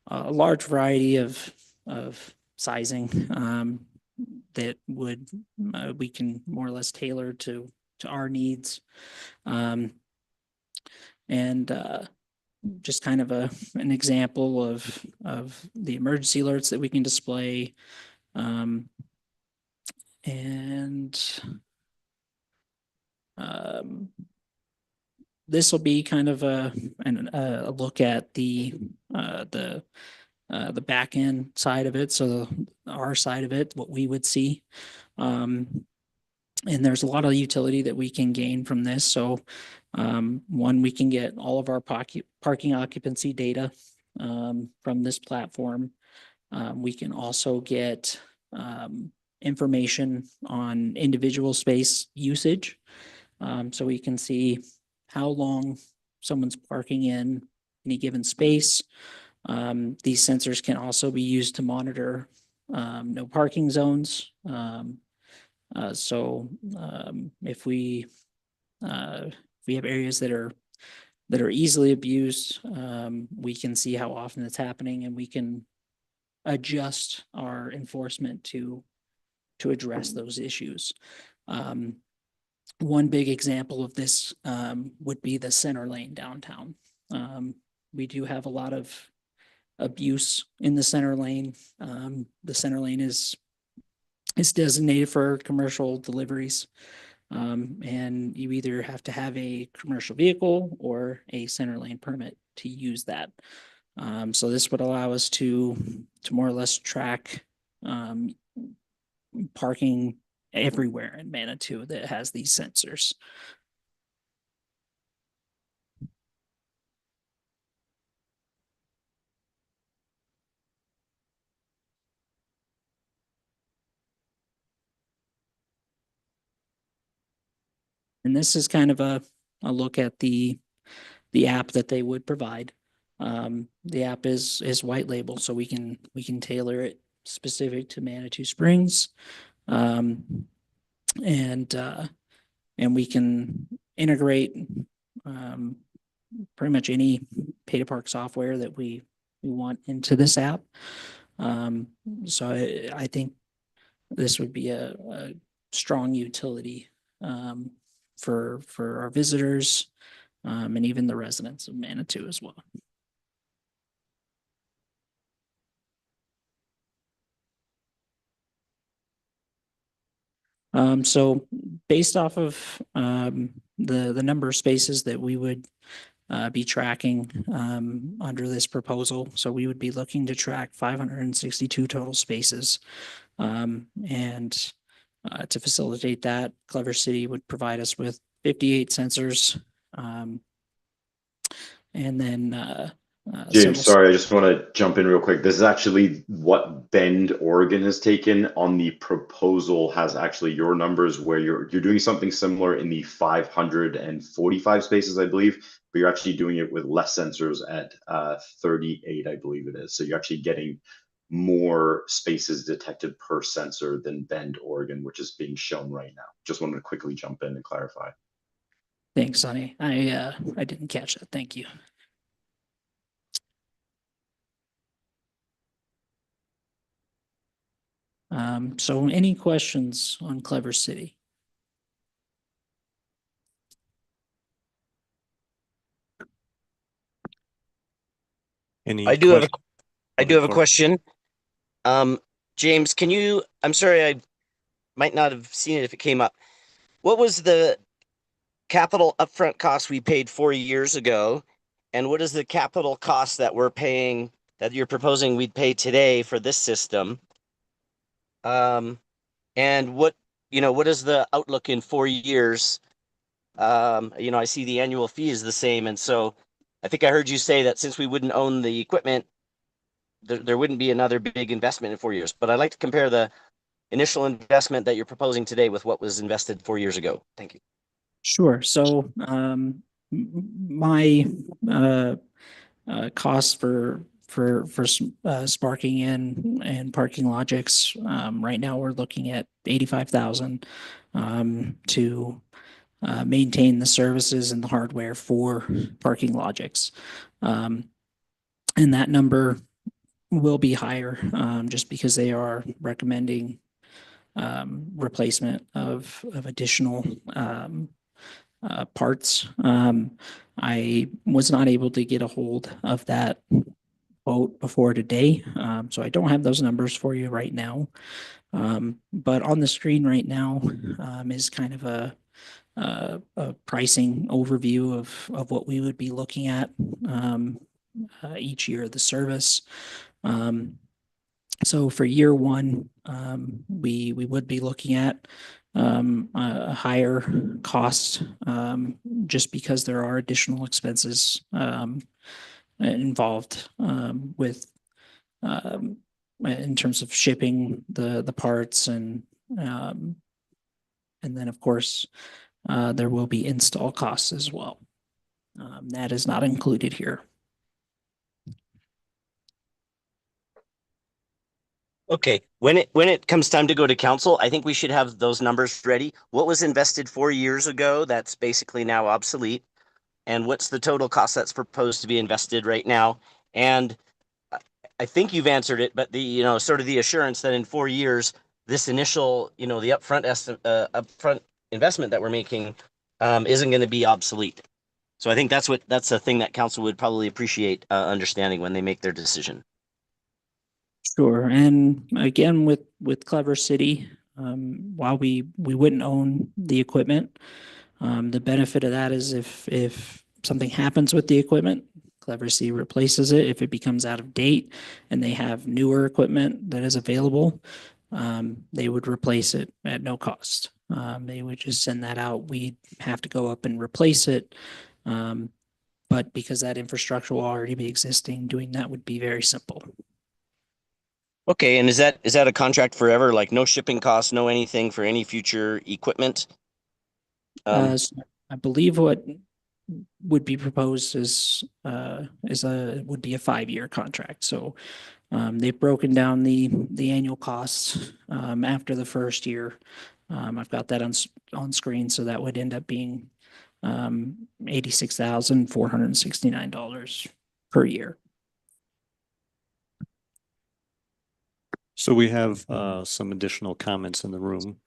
a large variety of sizing that would we can more or less tailor to our needs. Just kind of an example of the emergency alerts that we can display. This will be kind of a look at the back end side of it. So our side of it, what we would see. And there's a lot of utility that we can gain from this. So one, we can get all of our parking occupancy data from this platform. We can also get information on individual space usage. So we can see how long someone's parking in any given space. These sensors can also be used to monitor no parking zones. If we have areas that are easily abused, we can see how often it's happening, and we can adjust our enforcement to address those issues. One big example of this would be the center lane downtown. We do have a lot of abuse in the center lane. The center lane is designated for commercial deliveries. And you either have to have a commercial vehicle or a center lane permit to use that. So this would allow us to more or less track parking everywhere in Manitou that has these sensors. And this is kind of a look at the app that they would provide. The app is white label, so we can tailor it specific to Manitou Springs. And we can integrate pretty much any pay to park software that we want into this app. So I think this would be a strong utility for our visitors and even the residents of Manitou as well. So based off of the number of spaces that we would be tracking under this proposal, so we would be looking to track 562 total spaces. And to facilitate that, Clever City would provide us with 58 sensors. And then James, sorry, I just want to jump in real quick. This is actually what Bend, Oregon has taken on the proposal, has actually your numbers where you're doing something similar in the 545 spaces, I believe, but you're actually doing it with less sensors at 38, I believe it is. So you're actually getting more spaces detected per sensor than Bend, Oregon, which is being shown right now. Just wanted to quickly jump in and clarify. Thanks, Sonny. I didn't catch that. Thank you. So any questions on Clever City? I do have a question. James, I'm sorry, I might not have seen it if it came up. What was the capital upfront cost we paid 4 years ago? And what is the capital cost that we're paying, that you're proposing we'd pay today for this system? And what is the outlook in 4 years? I see the annual fee is the same. And so I think I heard you say that since we wouldn't own the equipment, there wouldn't be another big investment in 4 years. But I'd like to compare the initial investment that you're proposing today with what was invested 4 years ago. Thank you. Sure. So, my, cost for Sparking and Parking Logics, right now we're looking at 85,000, to, maintain the services and the hardware for Parking Logics. And that number will be higher, just because they are recommending, replacement of additional, parts. I was not able to get a hold of that quote before today, so I don't have those numbers for you right now. But on the screen right now, is kind of a pricing overview of what we would be looking at, each year of the service. So for year one, we would be looking at, a higher cost, just because there are additional expenses, involved, with, in terms of shipping the parts and then of course, there will be install costs as well. That is not included here. Okay, when it comes time to go to council, I think we should have those numbers ready. What was invested 4 years ago that's basically now obsolete? And what's the total cost that's proposed to be invested right now? And I think you've answered it, but sort of the assurance that in 4 years, this initial, the upfront investment that we're making, isn't going to be obsolete. So I think that's a thing that council would probably appreciate, understanding when they make their decision. Sure. And again, with Clever City, while we wouldn't own the equipment, the benefit of that is if something happens with the equipment, Clever City replaces it. If it becomes out of date and they have newer equipment that is available, they would replace it at no cost. They would just send that out. We'd have to go up and replace it. But because that infrastructure will already be existing, doing that would be very simple. Okay, and is that a contract forever? Like no shipping costs, no anything for any future equipment? So I believe what would be proposed would be a 5-year contract. So they've broken down the annual costs after the first year. I've got that on screen, so that would end up being $86,469 per year. So we have some additional comments in the room.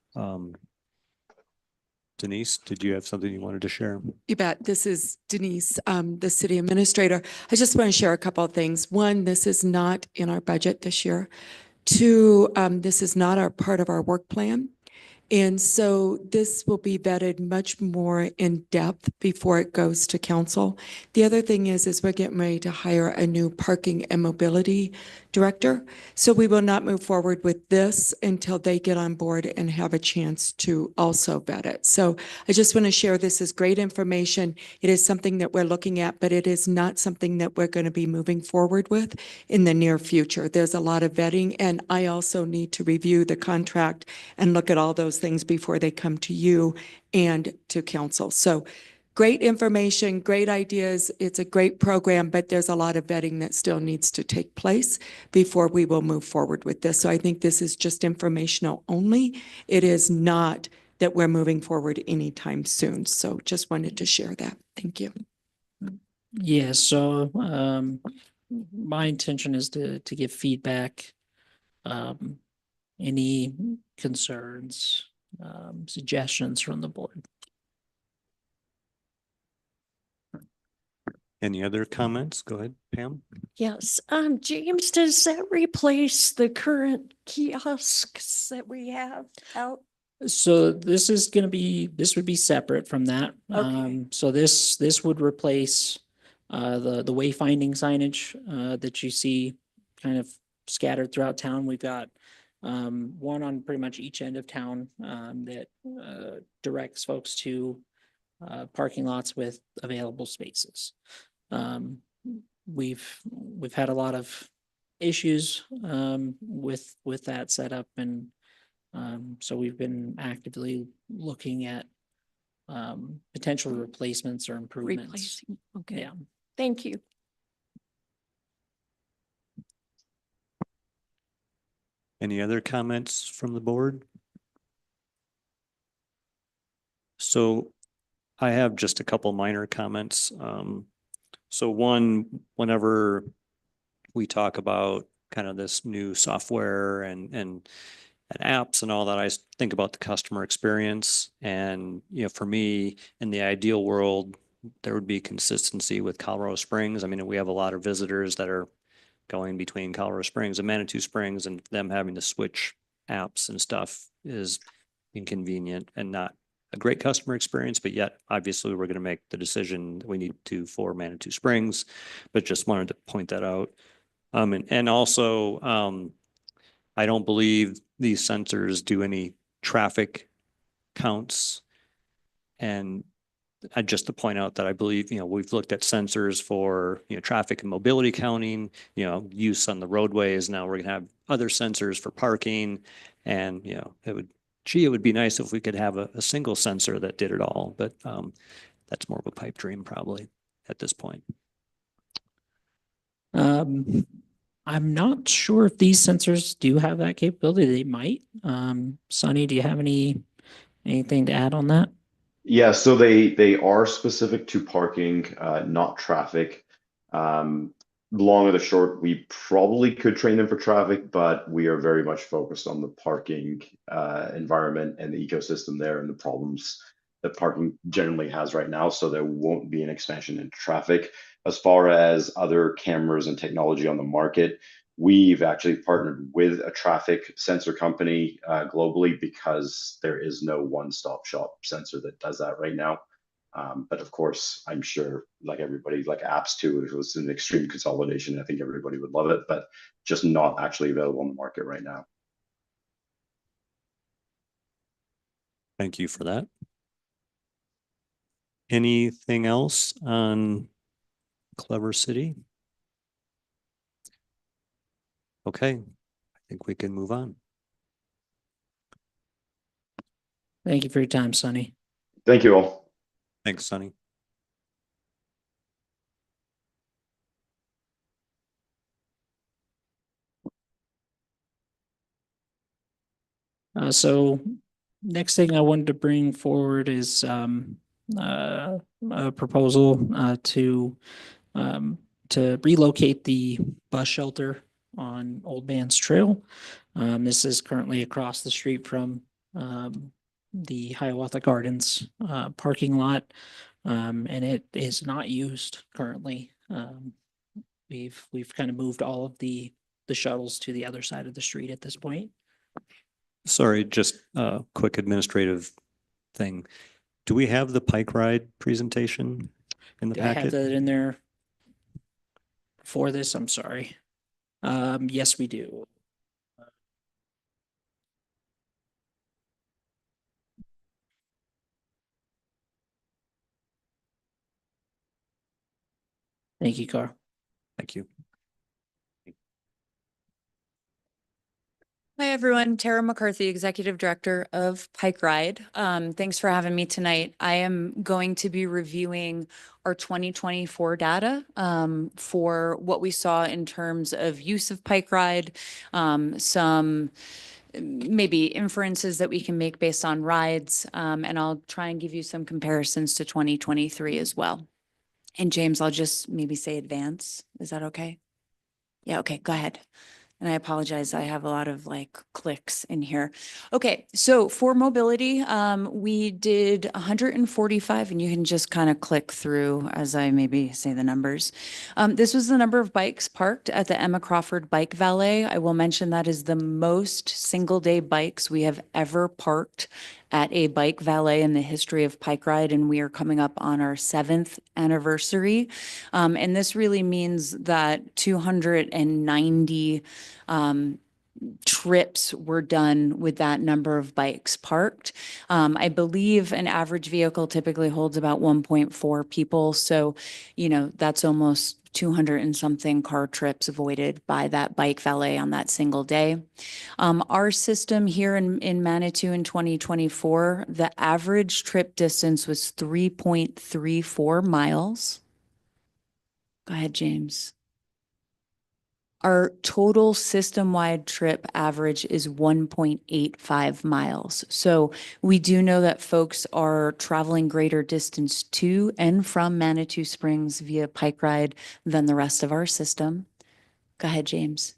Denise, did you have something you wanted to share? You bet. This is Denise, the city administrator. I just want to share a couple of things. One, this is not in our budget this year. Two, this is not our part of our work plan. And so this will be vetted much more in depth before it goes to council. The other thing is we're getting ready to hire a new parking and mobility director. So we will not move forward with this until they get on board and have a chance to also vet it. So I just want to share this as great information. It is something that we're looking at, but it is not something that we're going to be moving forward with in the near future. There's a lot of vetting, and I also need to review the contract and look at all those things before they come to you and to council. So great information, great ideas. It's a great program, but there's a lot of vetting that still needs to take place before we will move forward with this. So I think this is just informational only. It is not that we're moving forward anytime soon. So just wanted to share that. Thank you. Yeah, so my intention is to give feedback, any concerns, suggestions from the board. Any other comments? Go ahead, Pam. Yes, James, does that replace the current kiosks that we have out? So this is gonna be, this would be separate from that. Okay. So this would replace the wayfinding signage that you see kind of scattered throughout town. We've got one on pretty much each end of town that directs folks to parking lots with available spaces. We've had a lot of issues with that setup, and so we've been actively looking at potential replacements or improvements. Replacing, okay, Yeah. thank you. Any other comments from the board? So I have just a couple minor comments. So one, whenever we talk about kind of this new software and apps and all that, I think about the customer experience. And, you know, for me, in the ideal world, there would be consistency with Colorado Springs. I mean, we have a lot of visitors that are going between Colorado Springs and Manitou Springs, and them having to switch apps and stuff is inconvenient and not a great customer experience, but yet obviously we're going to make the decision that we need to for Manitou Springs, but just wanted to point that out. And also, I don't believe these sensors do any traffic counts. And just to point out that I believe, you know, we've looked at sensors for, you know, traffic and mobility counting, you know, use on the roadways. Now we're going to have other sensors for parking. And, you know, it would be nice if we could have a single sensor that did it all, but that's more of a pipe dream probably at this point. I'm not sure if these sensors do have that capability. They might. Sonny, do you have anything to add on that? Yeah, so they are specific to parking, not traffic. Long or the short, we probably could train them for traffic, but we are very much focused on the parking environment and the ecosystem there and the problems that parking generally has right now. So there won't be an expansion into traffic. As far as other cameras and technology on the market, we've actually partnered with a traffic sensor company globally because there is no one-stop shop sensor that does that right now. But of course, I'm sure like everybody, like apps too, if it was an extreme consolidation, I think everybody would love it, but just not actually available on the market right now. Thank you for that. Anything else on Clever City? Okay, I think we can move on. Thank you for your time, Sonny. Thank you all. Thanks, Sonny. So next thing I wanted to bring forward is a proposal to relocate the bus shelter on Old Man's Trail. This is currently across the street from the Hiawatha Gardens parking lot, and it is not used currently. We've kind of moved all of the shuttles to the other side of the street at this point. Sorry, just a quick administrative thing. Do we have the Pike Ride presentation in the Did I have packet? that in there for this? I'm sorry. Yes, we do. Thank you, Carl. Thank you. Hi, everyone. Tara McCarthy, Executive Director of Pike Ride. Thanks for having me tonight. I am going to be reviewing our 2024 data for what we saw in terms of use of Pike Ride, some maybe inferences that we can make based on rides, and I'll try and give you some comparisons to 2023 as well. And James, I'll just maybe say advance. Is that okay? Yeah, okay, go ahead. And I apologize, I have a lot of like clicks in here. Okay, so for mobility, we did 145, and you can just kind of click through as I maybe say the numbers. This was the number of bikes parked at the Emma Crawford Bike Valet. I will mention that is the most single-day bikes we have ever parked at a bike valet in the history of Pike Ride, and we are coming up on our 7th anniversary. And this really means that 290 trips were done with that number of bikes parked. I believe an average vehicle typically holds about 1.4 people. So, you know, that's almost 200 and something car trips avoided by that bike valet on that single day. Our system here in Manitou in 2024, the average trip distance was 3.34 miles. Go ahead, James. Our total system-wide trip average is 1.85 miles. So we do know that folks are traveling greater distance to and from Manitou Springs via Pike Ride than the rest of our system. Go ahead, James.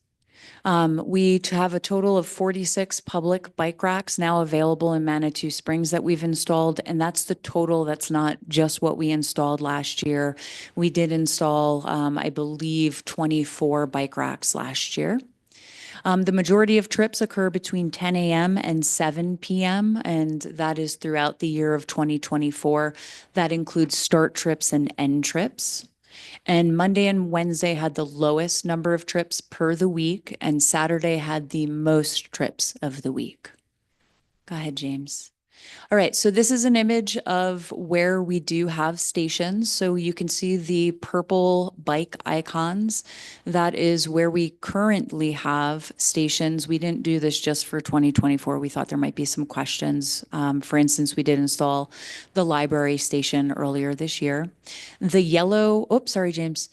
We have a total of 46 public bike racks now available in Manitou Springs that we've installed, and that's the total. That's not just what we installed last year. We did install, I believe, 24 bike racks last year. The majority of trips occur between 10 a.m. and 7 p.m., and that is throughout the year of 2024. That includes start trips and end trips. And Monday and Wednesday had the lowest number of trips per the week, and Saturday had the most trips of the week. Go ahead, James. All right, so this is an image of where we do have stations. So you can see the purple bike icons. That is where we currently have stations. We didn't do this just for 2024. We thought there might be some questions. For instance, we did install the library station earlier this year. The yellow, oops, sorry, James.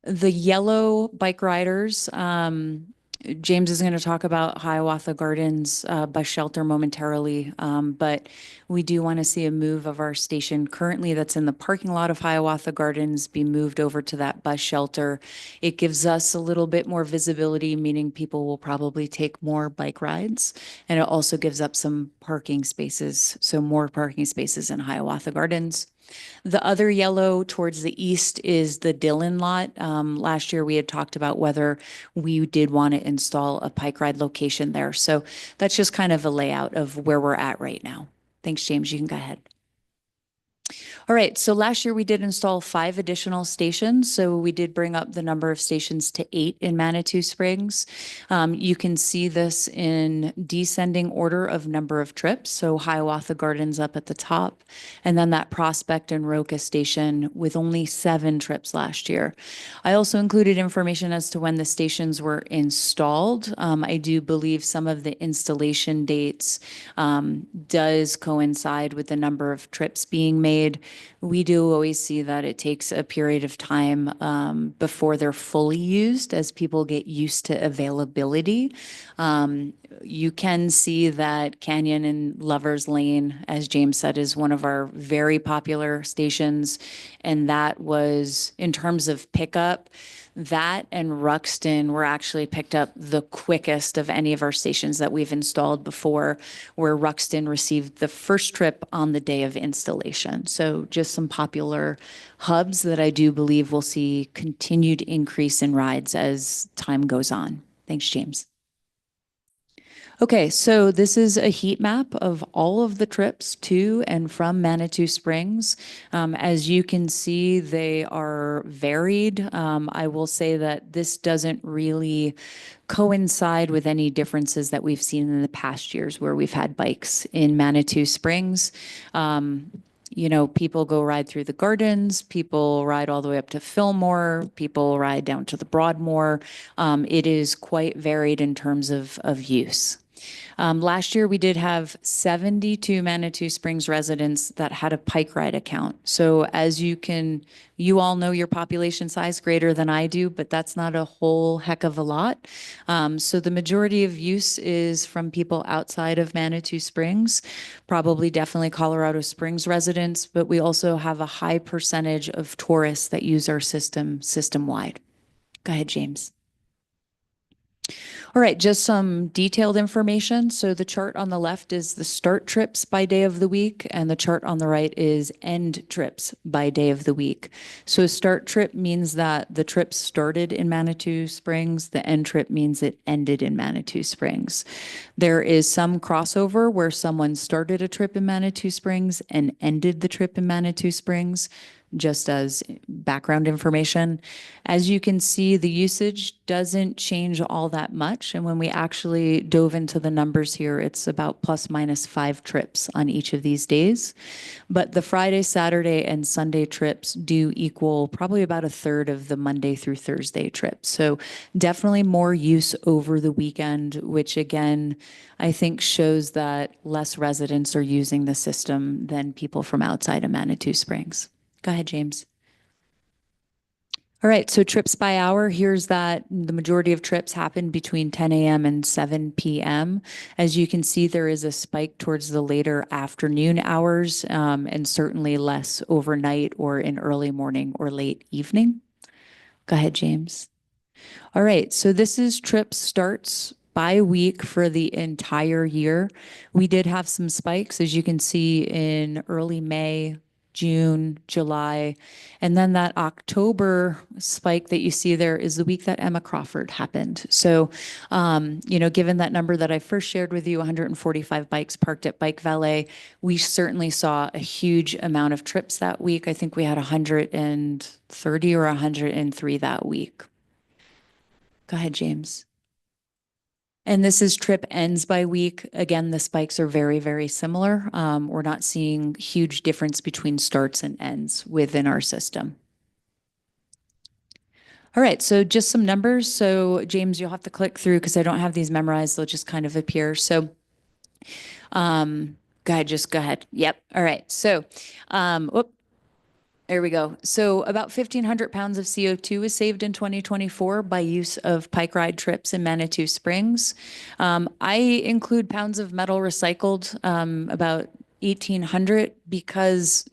The yellow bike riders, James is going to talk about Hiawatha Gardens bus shelter momentarily, but we do want to see a move of our station currently that's in the parking lot of Hiawatha Gardens be moved over to that bus shelter. It gives us a little bit more visibility, meaning people will probably take more bike rides, and it also gives up some parking spaces, so more parking spaces in Hiawatha Gardens. The other yellow towards the east is the Dillon lot. Last year we had talked about whether we did want to install a Pike Ride location there. So that's just kind of a layout of where we're at right now. Thanks, James. You can go ahead. All right, so last year we did install 5 additional stations. So we did bring up the number of stations to 8 in Manitou Springs. You can see this in descending order of number of trips. So Hiawatha Gardens up at the top, and then that Prospect and Roca station with only 7 trips last year. I also included information as to when the stations were installed. I do believe some of the installation dates does coincide with the number of trips being made. We do always see that it takes a period of time before they're fully used as people get used to availability. You can see that Canyon and Lover's Lane, as James said, is one of our very popular stations. And that was, in terms of pickup, that and Ruxton were actually picked up the quickest of any of our stations that we've installed before, where Ruxton received the first trip on the day of installation. So just some popular hubs that I do believe will see continued increase in rides as time goes on. Thanks, James. Okay, so this is a heat map of all of the trips to and from Manitou Springs. As you can see, they are varied. I will say that this doesn't really coincide with any differences that we've seen in the past years where we've had bikes in Manitou Springs. You know, people go ride through the gardens, people ride all the way up to Fillmore, people ride down to the Broadmoor. It is quite varied in terms of use. Last year, we did have 72 Manitou Springs residents that had a Pike Ride account. So as you all know your population size greater than I do, but that's not a whole heck of a lot. So the majority of use is from people outside of Manitou Springs, probably definitely Colorado Springs residents, but we also have a high percentage of tourists that use our system system-wide. Go ahead, James. All right, just some detailed information. So the chart on the left is the start trips by day of the week, and the chart on the right is end trips by day of the week. So start trip means that the trip started in Manitou Springs. The end trip means it ended in Manitou Springs. There is some crossover where someone started a trip in Manitou Springs and ended the trip in Manitou Springs. Just as background information. As you can see, the usage doesn't change all that much. And when we actually dove into the numbers here, it's about plus minus 5 trips on each of these days. But the Friday, Saturday, and Sunday trips do equal probably about a third of the Monday through Thursday trips. So definitely more use over the weekend, which again, I think shows that less residents are using the system than people from outside of Manitou Springs. Go ahead, James. All right, so trips by hour, here's that the majority of trips happen between 10 a.m. and 7 p.m. As you can see, there is a spike towards the later afternoon hours and certainly less overnight or in early morning or late evening. Go ahead, James. All right, so this is trip starts by week for the entire year. We did have some spikes, as you can see, in early May, June, July, and then that October spike that you see there is the week that Emma Crawford happened. So, given that number that I first shared with you, 145 bikes parked at Bike Valet, we certainly saw a huge amount of trips that week. I think we had 130 or 103 that week. Go ahead, James. And this is trip ends by week. Again, the spikes are very, very similar. We're not seeing huge difference between starts and ends within our system. All right, so just some numbers. So James, you'll have to click through because I don't have these memorized. They'll just kind of appear. So go ahead, just go ahead. Yep. All right. So, there we go. So about 1,500 pounds of CO2 was saved in 2024 by use of Pike Ride trips in Manitou Springs. I include pounds of metal recycled, about 1,800, because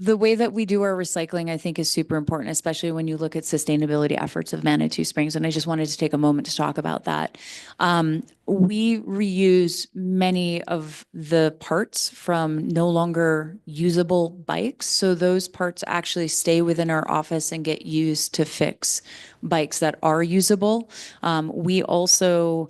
the way that we do our recycling, I think, is super important, especially when you look at sustainability efforts of Manitou Springs. And I just wanted to take a moment to talk about that. We reuse many of the parts from no longer usable bikes. So those parts actually stay within our office and get used to fix bikes that are usable. We also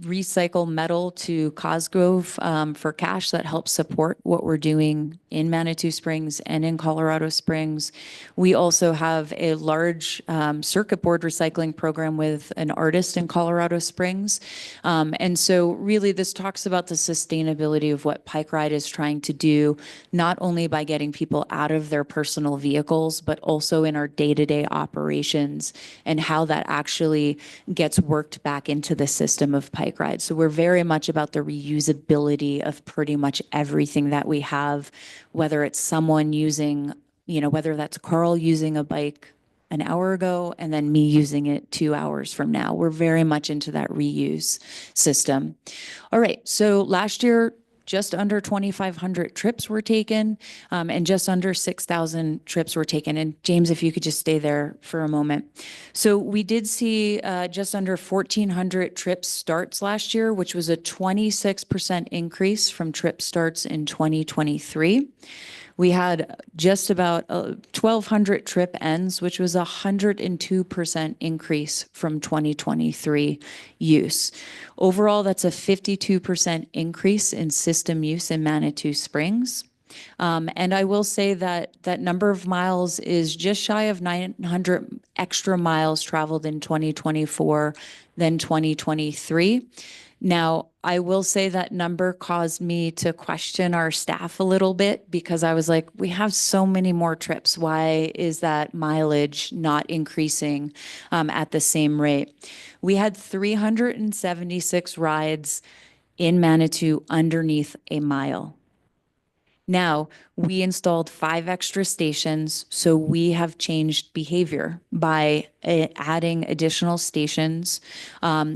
recycle metal to Cosgrove for cash that helps support what we're doing in Manitou Springs and in Colorado Springs. We also have a large circuit board recycling program with an artist in Colorado Springs. And so really this talks about the sustainability of what Pike Ride is trying to do, not only by getting people out of their personal vehicles, but also in our day-to-day operations and how that actually gets worked back into the system of Pike Ride. So we're very much about the reusability of pretty much everything that we have, whether it's someone using, whether that's Carl using a bike an hour ago and then me using it 2 hours from now. We're very much into that reuse system. All right, so last year, just under 2,500 trips were taken and just under 6,000 trips were taken. And James, if you could just stay there for a moment. So we did see just under 1,400 trip starts last year, which was a 26% increase from trip starts in 2023. We had just about 1,200 trip ends, which was a 102% increase from 2023 use. Overall, that's a 52% increase in system use in Manitou Springs. And I will say that that number of miles is just shy of 900 extra miles traveled in 2024 than 2023. Now, I will say that number caused me to question our staff a little bit because I was like, we have so many more trips. Why is that mileage not increasing at the same rate? We had 376 rides in Manitou underneath a mile. Now, we installed 5 extra stations, so we have changed behavior by adding additional stations.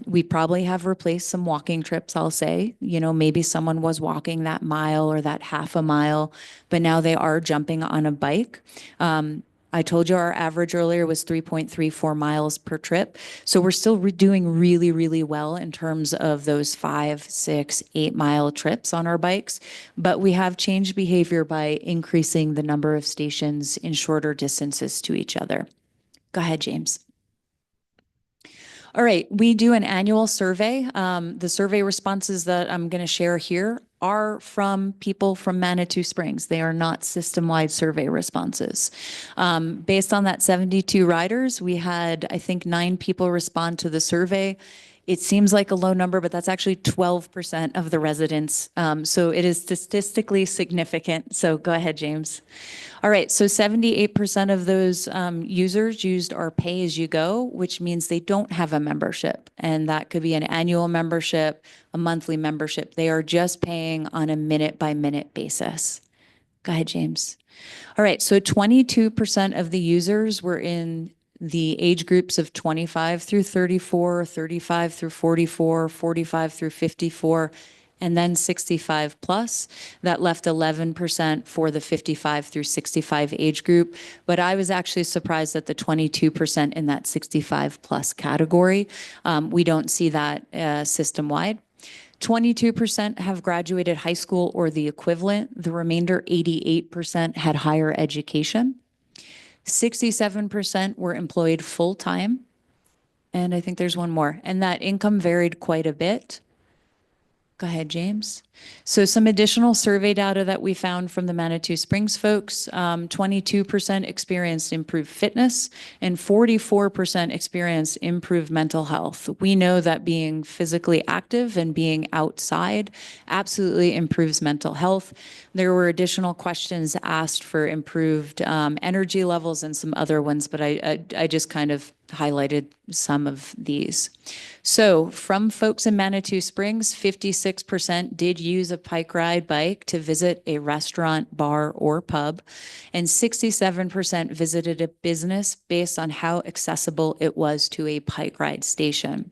We probably have replaced some walking trips, I'll say. Maybe someone was walking that mile or that half a mile, but now they are jumping on a bike. I told you our average earlier was 3.34 miles per trip. So we're still doing really, really well in terms of those 5, 6, 8 mile trips on our bikes. But we have changed behavior by increasing the number of stations in shorter distances to each other. Go ahead, James. All right, we do an annual survey. The survey responses that I'm going to share here are from people from Manitou Springs. They are not system-wide survey responses. Based on that 72 riders, we had, I think, 9 people respond to the survey. It seems like a low number, but that's actually 12% of the residents. So it is statistically significant. So go ahead, James. All right, so 78% of those users used our pay-as-you-go, which means they don't have a membership. And that could be an annual membership, a monthly membership. They are just paying on a minute-by-minute basis. Go ahead, James. All right, so 22% of the users were in the age groups of 25 through 34, 35 through 44, 45 through 54, and then 65 plus. That left 11% for the 55 through 65 age group. But I was actually surprised at the 22% in that 65 plus category. We don't see that system-wide. 22% have graduated high school or the equivalent. The remainder, 88%, had higher education. 67% were employed full-time. And I think there's one more. And that income varied quite a bit. Go ahead, James. So some additional survey data that we found from the Manitou Springs folks, 22% experienced improved fitness and 44% experienced improved mental health. We know that being physically active and being outside absolutely improves mental health. There were additional questions asked for improved energy levels and some other ones, but I just kind of highlighted some of these. So from folks in Manitou Springs, 56% did use a Pike Ride bike to visit a restaurant, bar, or pub, and 67% visited a business based on how accessible it was to a Pike Ride station.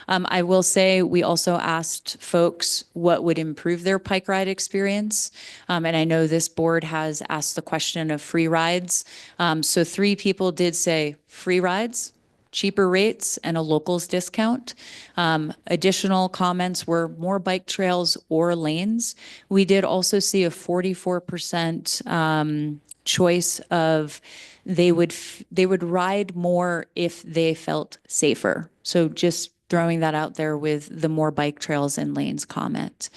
I will say we also asked folks what would improve their Pike Ride experience. And I know this board has asked the question of free rides. So 3 people did say free rides, cheaper rates, and a locals discount. Additional comments were more bike trails or lanes. We did also see a 44% choice of they would ride more if they felt safer. So just throwing that out there with the more bike trails and lanes comment.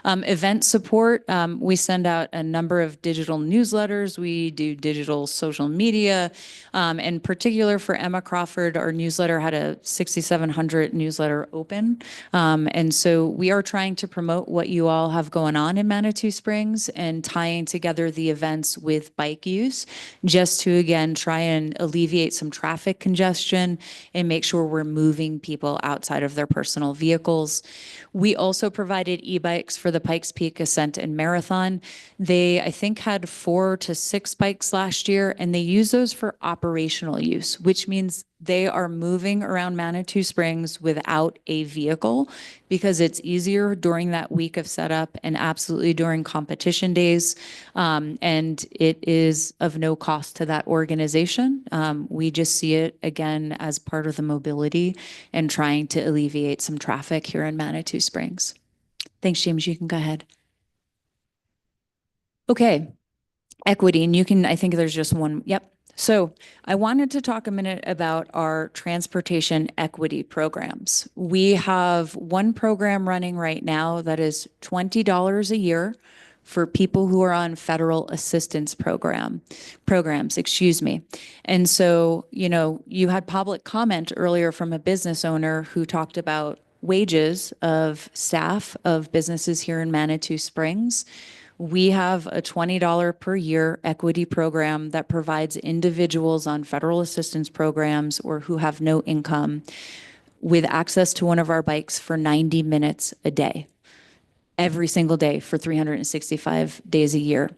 Event support, we send out a number of digital newsletters. We do digital social media. In particular for Emma Crawford, our newsletter had a 6,700 newsletter open. And so we are trying to promote what you all have going on in Manitou Springs and tying together the events with bike use, just to, again, try and alleviate some traffic congestion and make sure we're moving people outside of their personal vehicles. We also provided e-bikes for the Pikes Peak Ascent and Marathon. They, I think, had 4 to 6 bikes last year, and they use those for operational use, which means they are moving around Manitou Springs without a vehicle because it's easier during that week of setup and absolutely during competition days. And it is of no cost to that organization. We just see it, again, as part of the mobility and trying to alleviate some traffic here in Manitou Springs. Thanks, James. You can go ahead. Okay. Equity, and you can, I think there's just one. Yep. So I wanted to talk a minute about our transportation equity programs. We have one program running right now that is $20 a year for people who are on federal assistance programs, excuse me. And so, you know, you had public comment earlier from a business owner who talked about wages of staff of businesses here in Manitou Springs. We have a $20 per year equity program that provides individuals on federal assistance programs or who have no income with access to one of our bikes for 90 minutes a day, every single day for 365 days a year.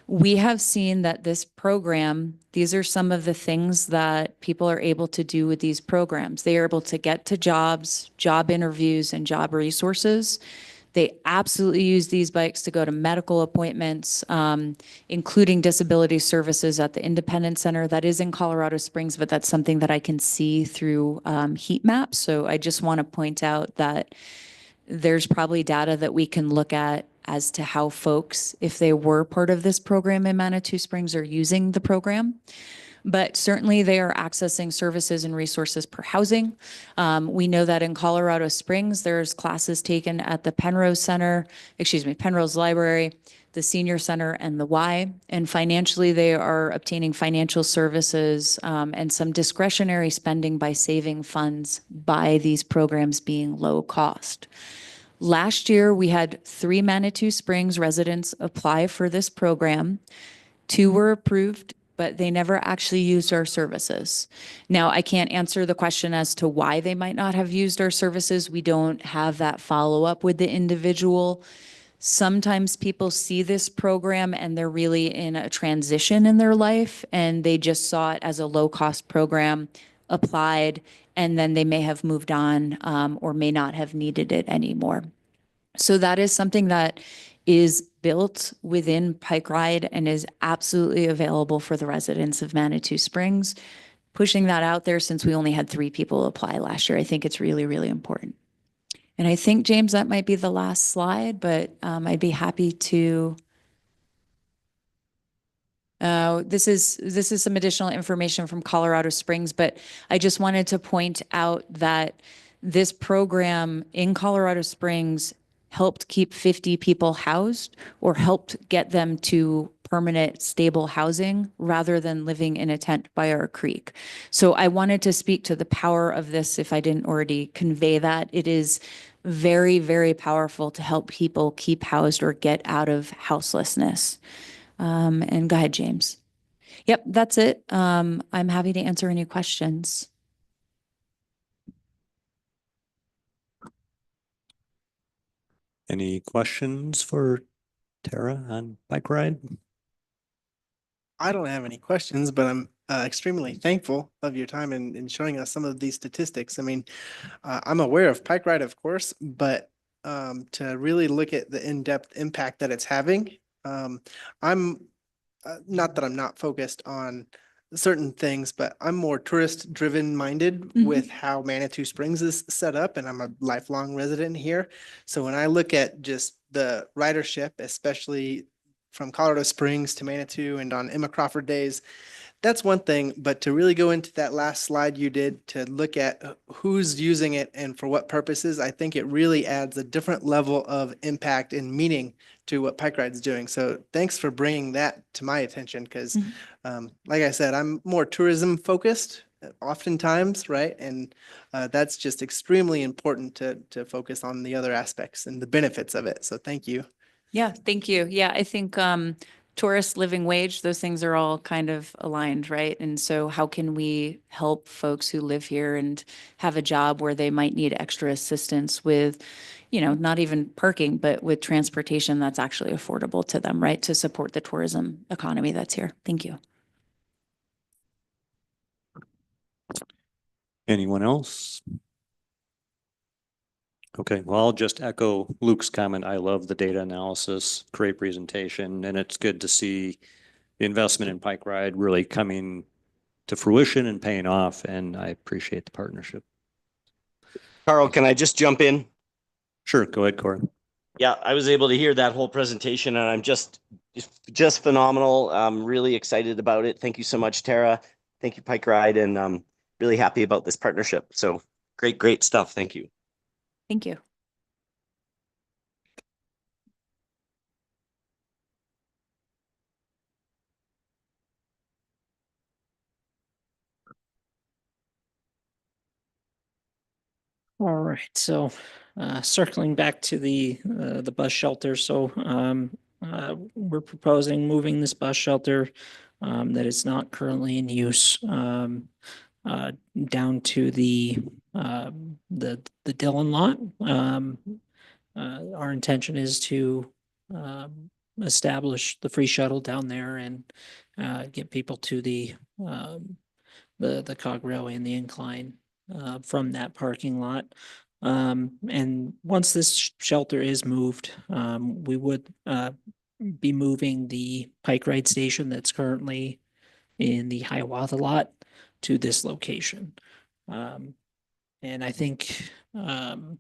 We have seen that this program, these are some of the things that people are able to do with these programs. They are able to get to jobs, job interviews, and job resources. They absolutely use these bikes to go to medical appointments, including disability services at the Independence Center. That is in Colorado Springs, but that's something that I can see through heat maps. So I just want to point out that there's probably data that we can look at as to how folks, if they were part of this program in Manitou Springs, are using the program. But certainly they are accessing services and resources per housing. We know that in Colorado Springs, there's classes taken at the Penrose Library, the Senior Center, and the Y. And financially, they are obtaining financial services and some discretionary spending by saving funds by these programs being low cost. Last year, we had 3 Manitou Springs residents apply for this program. 2 were approved, but they never actually used our services. Now, I can't answer the question as to why they might not have used our services. We don't have that follow-up with the individual. Sometimes people see this program and they're really in a transition in their life and they just saw it as a low-cost program, applied, and then they may have moved on or may not have needed it anymore. So that is something that is built within Pike Ride and is absolutely available for the residents of Manitou Springs. Pushing that out there since we only had 3 people apply last year, I think it's really, really important. And I think, James, that might be the last slide, but I'd be happy to. This is some additional information from Colorado Springs, but I just wanted to point out that this program in Colorado Springs helped keep 50 people housed or helped get them to permanent stable housing rather than living in a tent by our creek. So I wanted to speak to the power of this if I didn't already convey that. It is very, very powerful to help people keep housed or get out of houselessness. And go ahead, James. Yep, that's it. I'm happy to answer any questions. Any questions for Tara on Bike Ride? I don't have any questions, but I'm extremely thankful of your time in showing us some of these statistics. I mean, I'm aware of Pike Ride, of course, but to really look at the in-depth impact that it's having, I'm not that I'm not focused on certain things, but I'm more tourist driven minded with how Manitou Springs is set up, and I'm a lifelong resident here. So when I look at just the ridership, especially from Colorado Springs to Manitou and on Emma Crawford days, that's one thing, but to really go into that last slide you did to look at who's using it and for what purposes, I think it really adds a different level of impact and meaning to what Pike Ride's doing. So thanks for bringing that to my attention because like I said, I'm more tourism focused oftentimes, right? And that's just extremely important to focus on the other aspects and the benefits of it. So thank you. Yeah, thank you. Yeah, I think tourist living wage, those things are all kind of aligned, right? And so how can we help folks who live here and have a job where they might need extra assistance with, you know, not even parking, but with transportation that's actually affordable to them, right? To support the tourism economy that's here. Thank you. Anyone else? Okay, well, I'll just echo Luke's comment. I love the data analysis, great presentation, and it's good to see the investment in Pike Ride really coming to fruition and paying off, and I appreciate the partnership. Carl, can I just jump in? Sure, go ahead, Corey. Yeah, I was able to hear that whole presentation and I'm just phenomenal. I'm really excited about it. Thank you so much, Tara. Thank you, Pike Ride, and I'm really happy about this partnership. So great stuff. Thank you. Thank you. All right, so circling back to the bus shelter, so we're proposing moving this bus shelter that is not currently in use down to the Dillon lot. Our intention is to establish the free shuttle down there and get people to the cog railway and the incline from that parking lot. And once this shelter is moved, we would be moving the Pike Ride Station that's currently in the Hiawatha lot to this location. And I think, and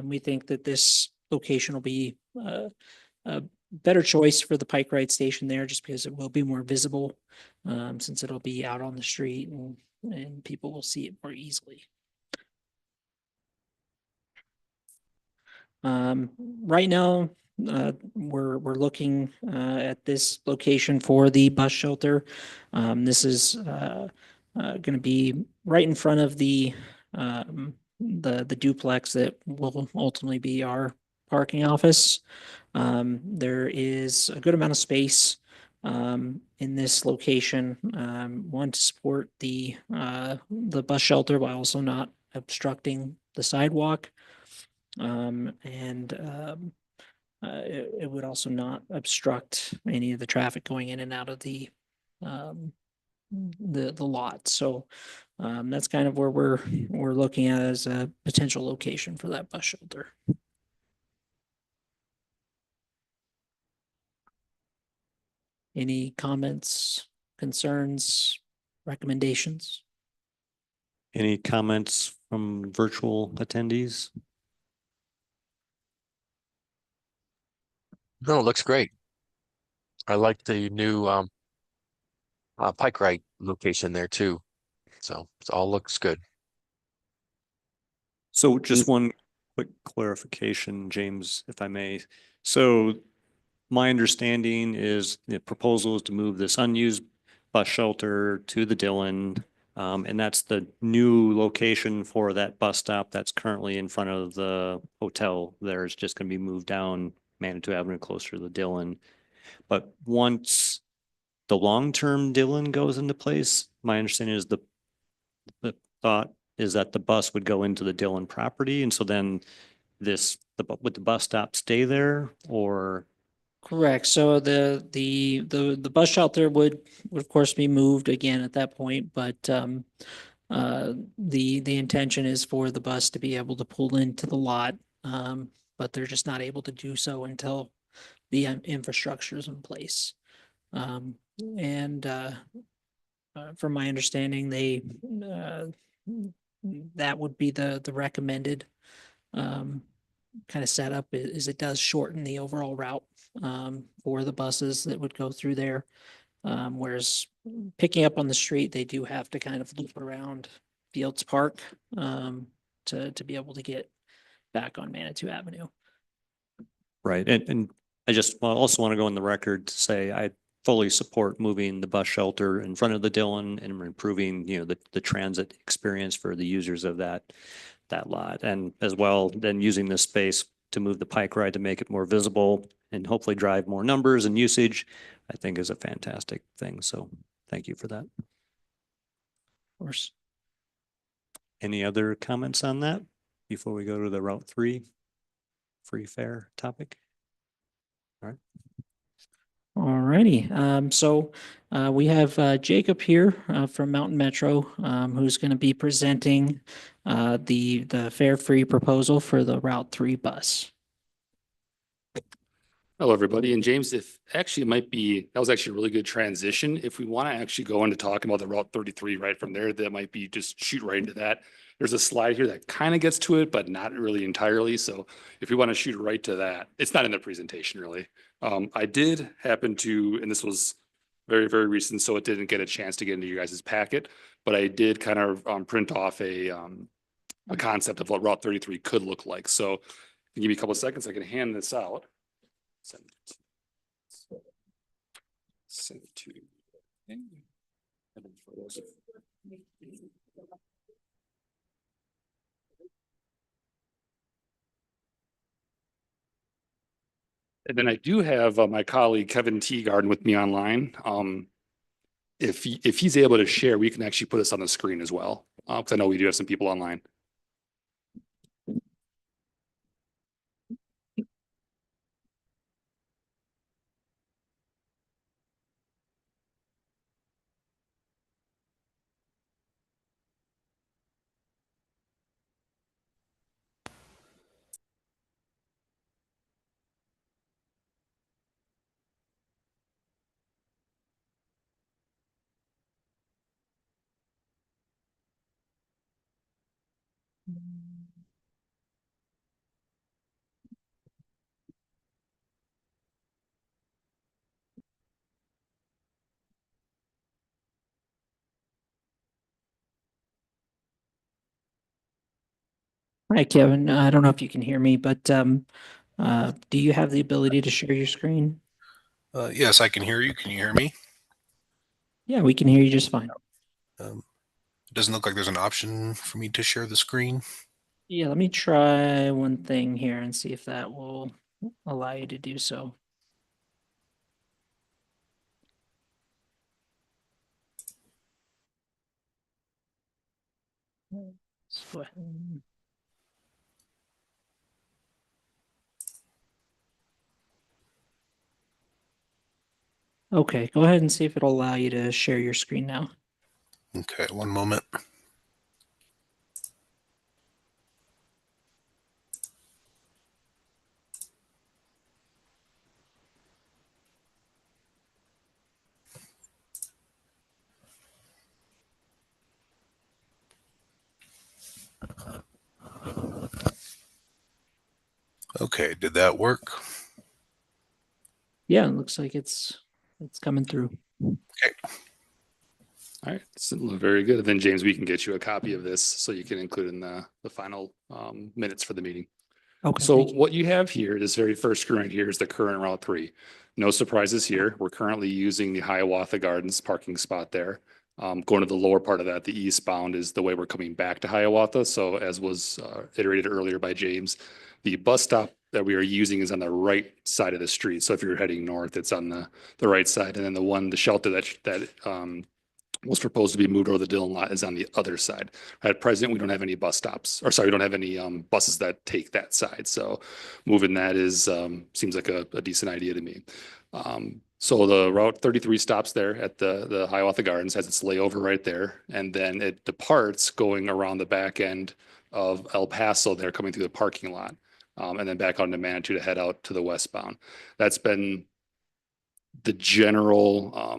we think that this location will be a better choice for the Pike Ride Station there, just because it will be more visible, since it'll be out on the street and people will see it more easily. Right now, we're looking at this location for the bus shelter. This is going to be right in front of the duplex that will ultimately be our parking office. There is a good amount of space in this location. One to support the bus shelter while also not obstructing the sidewalk. It would also not obstruct any of the traffic going in and out of the lot. So that's kind of where we're looking at as a potential location for that bus shelter. Any comments, concerns, recommendations? Any comments from virtual attendees? No, it looks great. I like the new Pike Ride location there too. So it all looks good. So just one quick clarification, James, if I may. So my understanding is the proposal is to move this unused bus shelter to the Dillon. And that's the new location for that bus stop that's currently in front of the hotel. There's just going to be moved down Manitou Avenue closer to the Dillon. But once the long-term Dillon goes into place, my understanding is the thought is that the bus would go into the Dillon property. And so then would the bus stop stay there or? Correct. So the bus shelter would of course be moved again at that point, but the intention is for the bus to be able to pull into the lot. But they're just not able to do so until the infrastructure is in place. And from my understanding, that would be the recommended kind of setup is it does shorten the overall route for the buses that would go through there. Whereas picking up on the street, they do have to kind of loop around Fields Park to be able to get back on Manitou Avenue. Right. And I just also want to go on the record to say I fully support moving the bus shelter in front of the Dillon and improving, the transit experience for the users of that lot. And as well, then using this space to move the Pike Ride to make it more visible and hopefully drive more numbers and usage, I think is a fantastic thing. So thank you for that. Of course. Any other comments on that before we go to the Route 3 free fare topic? All right. All righty. So we have Jacob here from Mountain Metro, who's going to be presenting the fare-free proposal for the Route 3 bus. Hello, everybody. And James, if actually it might be, that was actually a really good transition. If we want to actually go into talking about the Route 33 right from there, that might be just shoot right into that. There's a slide here that kind of gets to it, but not really entirely. So if we want to shoot right to that, it's not in the presentation really. I did happen to, and this was very, very recent, so it didn't get a chance to get into you guys' packet, but I did kind of print off a concept of what Route 33 could look like. So give me a couple of seconds, I can hand this out. Send it to. And then I do have my colleague Kevin Teagarden with me online. If he's able to share, we can actually put this on the screen as well, because I know we do have some people online. Hi, Kevin. I don't know if you can hear me, but do you have the ability to share your screen? Yes, I can hear you. Can you hear me? Yeah, we can hear you just fine. It doesn't look like there's an option for me to share the screen. Yeah, let me try one thing here and see if that will allow you to do so. Let's go ahead and- Okay, go ahead and see if it'll allow you to share your screen now. Okay, one moment. Okay, did that work? Yeah, it looks like it's coming through. Okay. All right, so very good. And then James, we can get you a copy of this so you can include in the final minutes for the meeting. Okay. So thank you. what you have here, this very first screen right here is the current Route 3. No surprises here. We're currently using the Hiawatha Gardens parking spot there. Going to the lower part of that, the eastbound is the way we're coming back to Hiawatha. So as was iterated earlier by James, the bus stop that we are using is on the right side of the street. So if you're heading north, it's on the right side. And then the shelter that was proposed to be moved over the Dillon lot is on the other side. At present, we don't have any bus stops, or sorry, we don't have any buses that take that side. So moving that is seems like a decent idea to me. So the Route 33 stops there at the Hiawatha Gardens, has its layover right there, and then it departs going around the back end of El Paso there, coming through the parking lot, and then back onto Manitou to head out to the westbound. That's been the general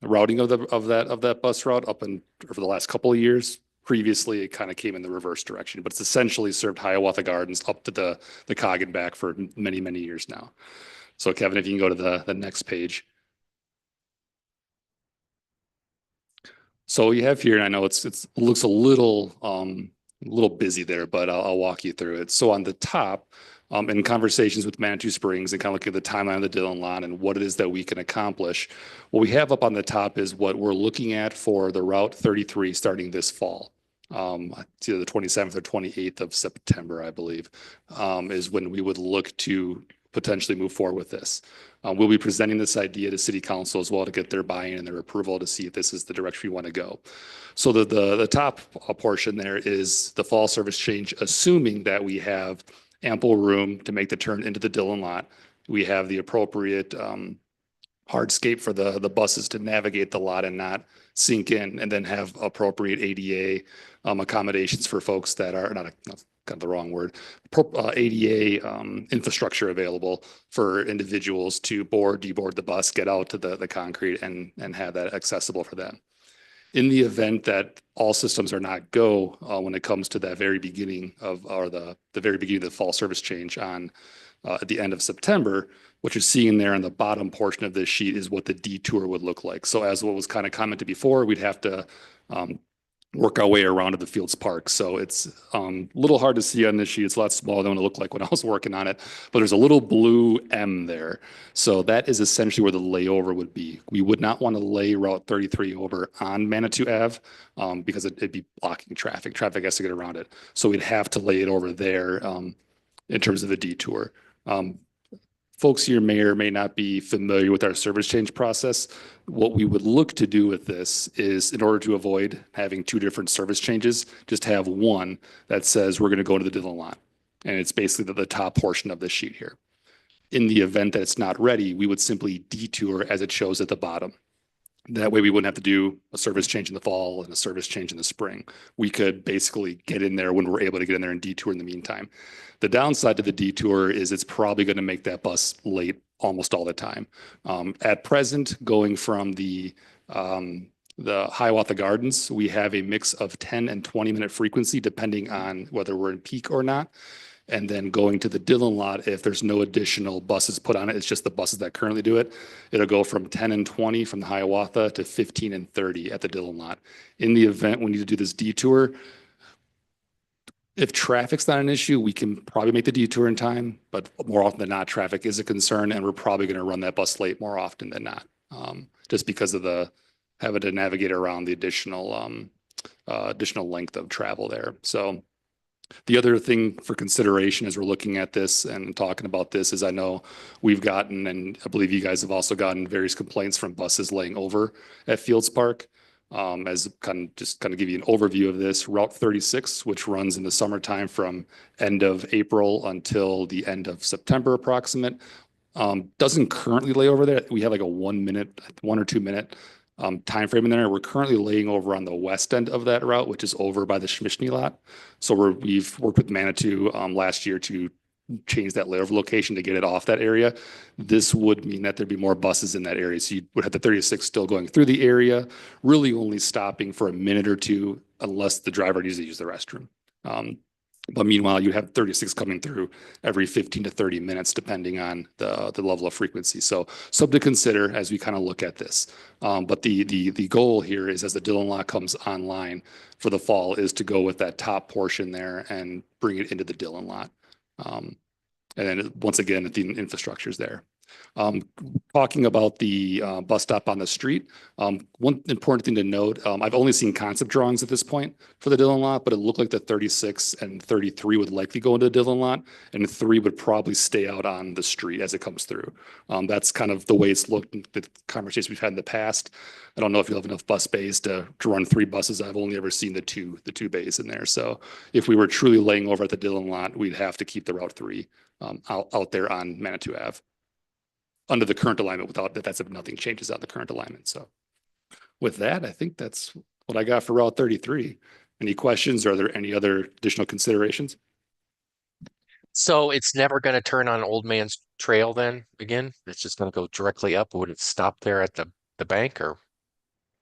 routing of that bus route up and for the last couple of years. Previously, it kind of came in the reverse direction, but it's essentially served Hiawatha Gardens up to the Cog and back for many, many years now. So Kevin, if you can go to the next page. So you have here, and I know it looks a little busy there, but I'll walk you through it. So on the top, in conversations with Manitou Springs and kind of looking at the timeline of the Dillon lot and what it is that we can accomplish, what we have up on the top is what we're looking at for the Route 33 starting this fall. It's either the 27th or 28th of September, I believe, is when we would look to potentially move forward with this. We'll be presenting this idea to City Council as well to get their buy-in and their approval to see if this is the direction we want to go. So the top portion there is the fall service change, assuming that we have ample room to make the turn into the Dillon lot. We have the appropriate hardscape for the buses to navigate the lot and not sink in, and then have appropriate ADA accommodations for folks that are not kind of the wrong word, ADA infrastructure available for individuals to deboard the bus, get out to the concrete and have that accessible for them. In the event that all systems are not go when it comes to that very beginning of, or the very beginning of the fall service change on at the end of September, what you're seeing there on the bottom portion of this sheet is what the detour would look like. So as what was kind of commented before, we'd have to work our way around to the Fields Park. So it's a little hard to see on this sheet. It's a lot smaller than what it looked like when I was working on it, but there's a little blue M there. So that is essentially where the layover would be. We would not want to lay Route 33 over on Manitou Ave because it'd be blocking traffic. Traffic has to get around it. So we'd have to lay it over there in terms of a detour. Folks here may or may not be familiar with our service change process. What we would look to do with this is, in order to avoid having two different service changes, just have one that says we're going to go to the Dillon lot. And it's basically the top portion of the sheet here. In the event that it's not ready, we would simply detour as it shows at the bottom. That way we wouldn't have to do a service change in the fall and a service change in the spring. We could basically get in there when we're able to get in there and detour in the meantime. The downside to the detour is it's probably going to make that bus late almost all the time. At present, going from the the Hiawatha Gardens, we have a mix of 10 and 20-minute frequency depending on whether we're in peak or not. And then going to the Dillon lot, if there's no additional buses put on it, it's just the buses that currently do it. It'll go from 10 and 20 from the Hiawatha to 15 and 30 at the Dillon lot. In the event we need to do this detour, if traffic's not an issue, we can probably make the detour in time, but more often than not, traffic is a concern, and we're probably going to run that bus late more often than not, just because of the having to navigate around the additional length of travel there. So the other thing for consideration as we're looking at this and talking about this is I know we've gotten, and I believe you guys have also gotten various complaints from buses laying over at Fields Park. As kind of give you an overview of this, Route 36, which runs in the summertime from end of April until the end of September approximate, doesn't currently lay over there. We have like a 1 or 2 minute time frame in there. We're currently laying over on the west end of that route, which is over by the Schmischney lot. So we've worked with Manitou last year to change that layover location to get it off that area. This would mean that there'd be more buses in that area. So you would have the 36 still going through the area, really only stopping for a minute or two unless the driver needs to use the restroom. But meanwhile, you have 36 coming through every 15 to 30 minutes, depending on the level of frequency. So something to consider as we kind of look at this. But the goal here is, as the Dillon lot comes online for the fall, is to go with that top portion there and bring it into the Dillon lot. And then once again, the infrastructure is there. Talking about the bus stop on the street, one important thing to note, I've only seen concept drawings at this point for the Dillon lot, but it looked like the 36 and 33 would likely go into the Dillon lot, and 3 would probably stay out on the street as it comes through. That's kind of the way it's looked in the conversations we've had in the past. I don't know if you'll have enough bus bays to run 3 buses. I've only ever seen the two bays in there. So if we were truly laying over at the Dillon lot, we'd have to keep the Route 3 out there on Manitou Ave under the current alignment, without that's if nothing changes on the current alignment. So with that, I think that's what I got for Route 33. Any questions? Or are there any other additional considerations? So it's never going to turn on Old Man's Trail then again? It's just going to go directly up? Would it stop there at the bank, or?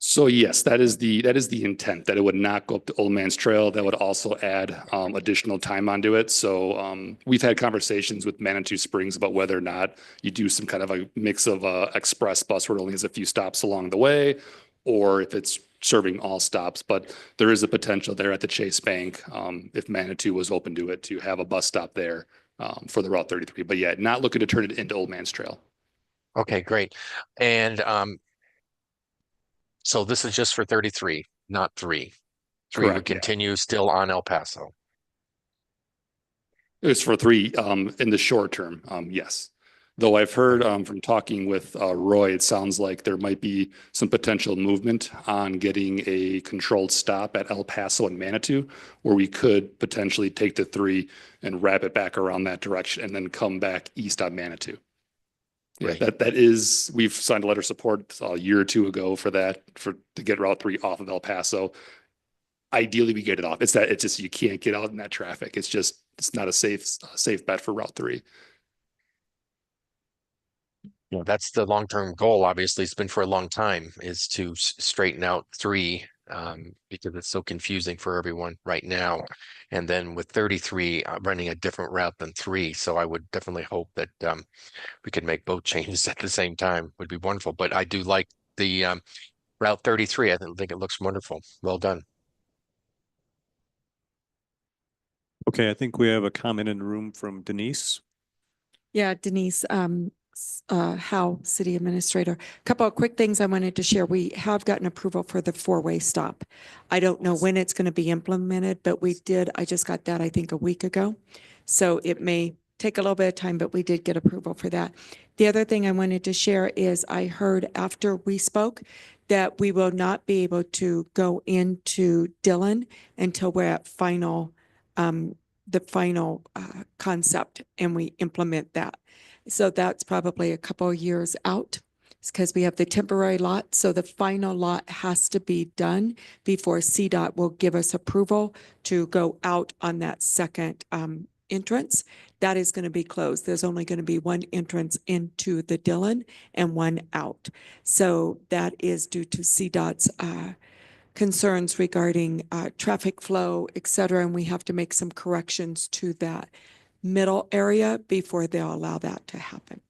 So yes, that is the intent, that it would not go up to Old Man's Trail. That would also add additional time onto it. So we've had conversations with Manitou Springs about whether or not you do some kind of a mix of express bus where it only has a few stops along the way, or if it's serving all stops. But there is a potential there at the Chase Bank, if Manitou was open to it, to have a bus stop there for the Route 33. But yeah, not looking to turn it into Old Man's Trail. Okay, great. And so this is just for 33, not 3. 3 Correct, would yeah. continue still on El Paso. It's for 3 in the short term, yes. Though I've heard from talking with Roy, it sounds like there might be some potential movement on getting a controlled stop at El Paso and Manitou, where we could potentially take the 3 and wrap it back around that direction and then come back east on Manitou. Yeah, Right. that is, we've signed a letter of support a year or 2 ago for that, to get Route 3 off of El Paso. Ideally, we get it off. It's just, you can't get out in that traffic. It's not a safe bet for Route 3. You know, that's the long-term goal. Obviously, it's been for a long time, is to straighten out 3 because it's so confusing for everyone right now. And then with 33 running a different route than 3. So I would definitely hope that we could make both changes at the same time. Would be wonderful. But I do like the Route 33. I think it looks wonderful. Well done. Okay, I think we have a comment in the room from Denise. Yeah, Denise, Howe, City Administrator. A couple of quick things I wanted to share. We have gotten approval for the 4-way stop. I don't know when it's going to be implemented, but I just got that, I think, a week ago. So it may take a little bit of time, but we did get approval for that. The other thing I wanted to share is I heard after we spoke that we will not be able to go into Dillon until we're at the final concept and we implement that. So that's probably a couple of years out. It's because we have the temporary lot. So the final lot has to be done before CDOT will give us approval to go out on that second entrance. that is going to be closed. There's only going to be one entrance into the Dillon and one out. So that is due to CDOT's concerns regarding traffic flow, et cetera, and we have to make some corrections to that middle area before they'll allow that to happen.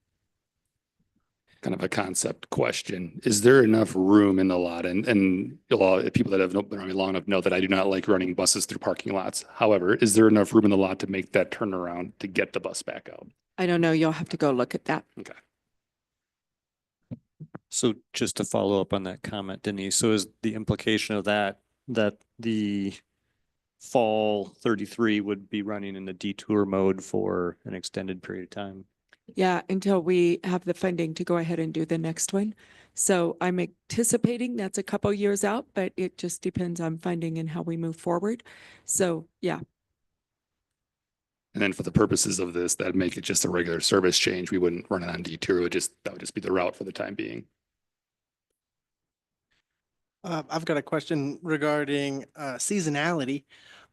Kind of a concept question. Is there enough room in the lot? And a lot of people that have been around me long enough know that I do not like running buses through parking lots. However, is there enough room in the lot to make that turnaround to get the bus back out? I don't know. You'll have to go look at that. Okay. So just to follow up on that comment, Denise, so is the implication of that the fall 33 would be running in the detour mode for an extended period of time? Yeah, until we have the funding to go ahead and do the next one. So I'm anticipating that's a couple years out, but it just depends on funding and how we move forward. So yeah. And then for the purposes of this, that'd make it just a regular service change. We wouldn't run it on detour. That would just be the route for the time being. I've got a question regarding seasonality.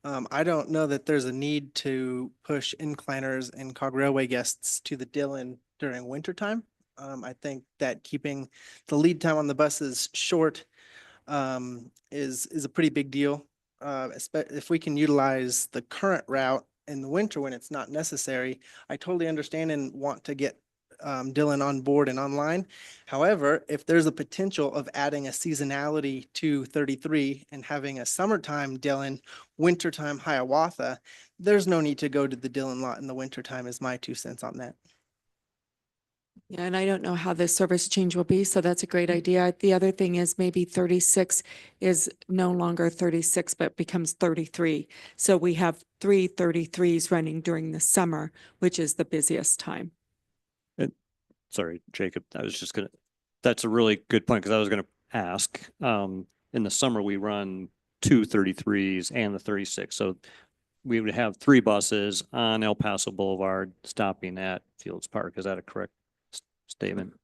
I don't know that there's a need to push incliners and Cog Railway guests to the Dillon during winter time. I think that keeping the lead time on the buses short is a pretty big deal. If we can utilize the current route in the winter when it's not necessary, I totally understand and want to get Dillon on board and online. However, if there's a potential of adding a seasonality to 33 and having a summertime Dillon, wintertime Hiawatha, there's no need to go to the Dillon lot in the wintertime is my 2 cents on that. Yeah, and I don't know how this service change will be, so that's a great idea. The other thing is maybe 36 is no longer 36, but becomes 33. So we have 3 33s running during the summer, which is the busiest time. Sorry, Jacob, that's a really good point because I was gonna ask, in the summer, we run 2 33s and the 36. So we would have 3 buses on El Paso Boulevard stopping at Fields Park. Is that a correct statement?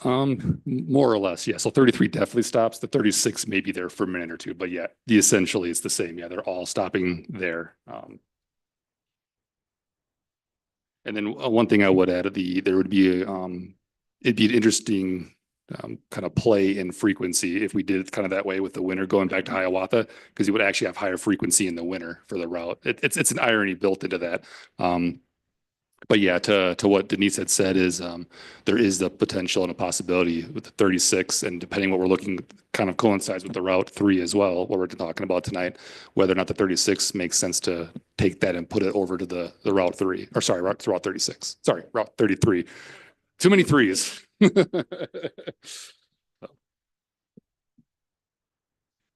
More or less, yeah. So 33 definitely stops. The 36 may be there for a minute or two, but yeah, essentially it's the same. Yeah, they're all stopping there. And then one thing I would add, there would be it'd be an interesting kind of play in frequency if we did it kind of that way with the winter going back to Hiawatha, because you would actually have higher frequency in the winter for the route. It's an irony built into that. But yeah, to what Denise had said is there is the potential and a possibility with the 36, and depending what we're looking, kind of coincides with the Route 3 as well, what we're talking about tonight, whether or not the 36 makes sense to take that and put it over to the Route 3, or sorry, Route 36. Sorry, Route 33. Too many threes.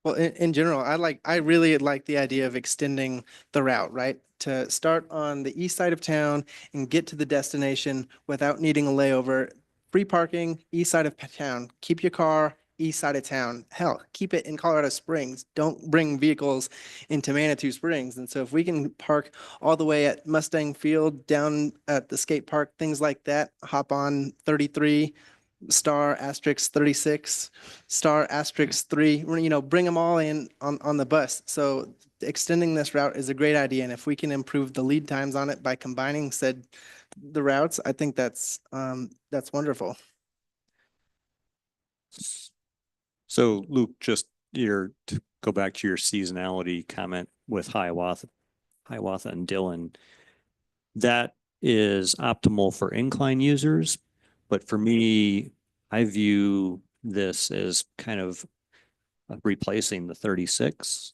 Well, in general, I really like the idea of extending the route, right? To start on the east side of town and get to the destination without needing a layover. Free parking, east side of town. Keep your car east side of town. Hell, keep it in Colorado Springs. Don't bring vehicles into Manitou Springs. And so if we can park all the way at Mustang Field, down at the skate park, things like that, hop on 33, star asterisk 36, star asterisk 3, bring them all in on the bus. So extending this route is a great idea. And if we can improve the lead times on it by combining the routes, I think that's wonderful. So Luke, just to go back to your seasonality comment with Hiawatha and Dillon, that is optimal for incline users. But for me, I view this as kind of replacing the 36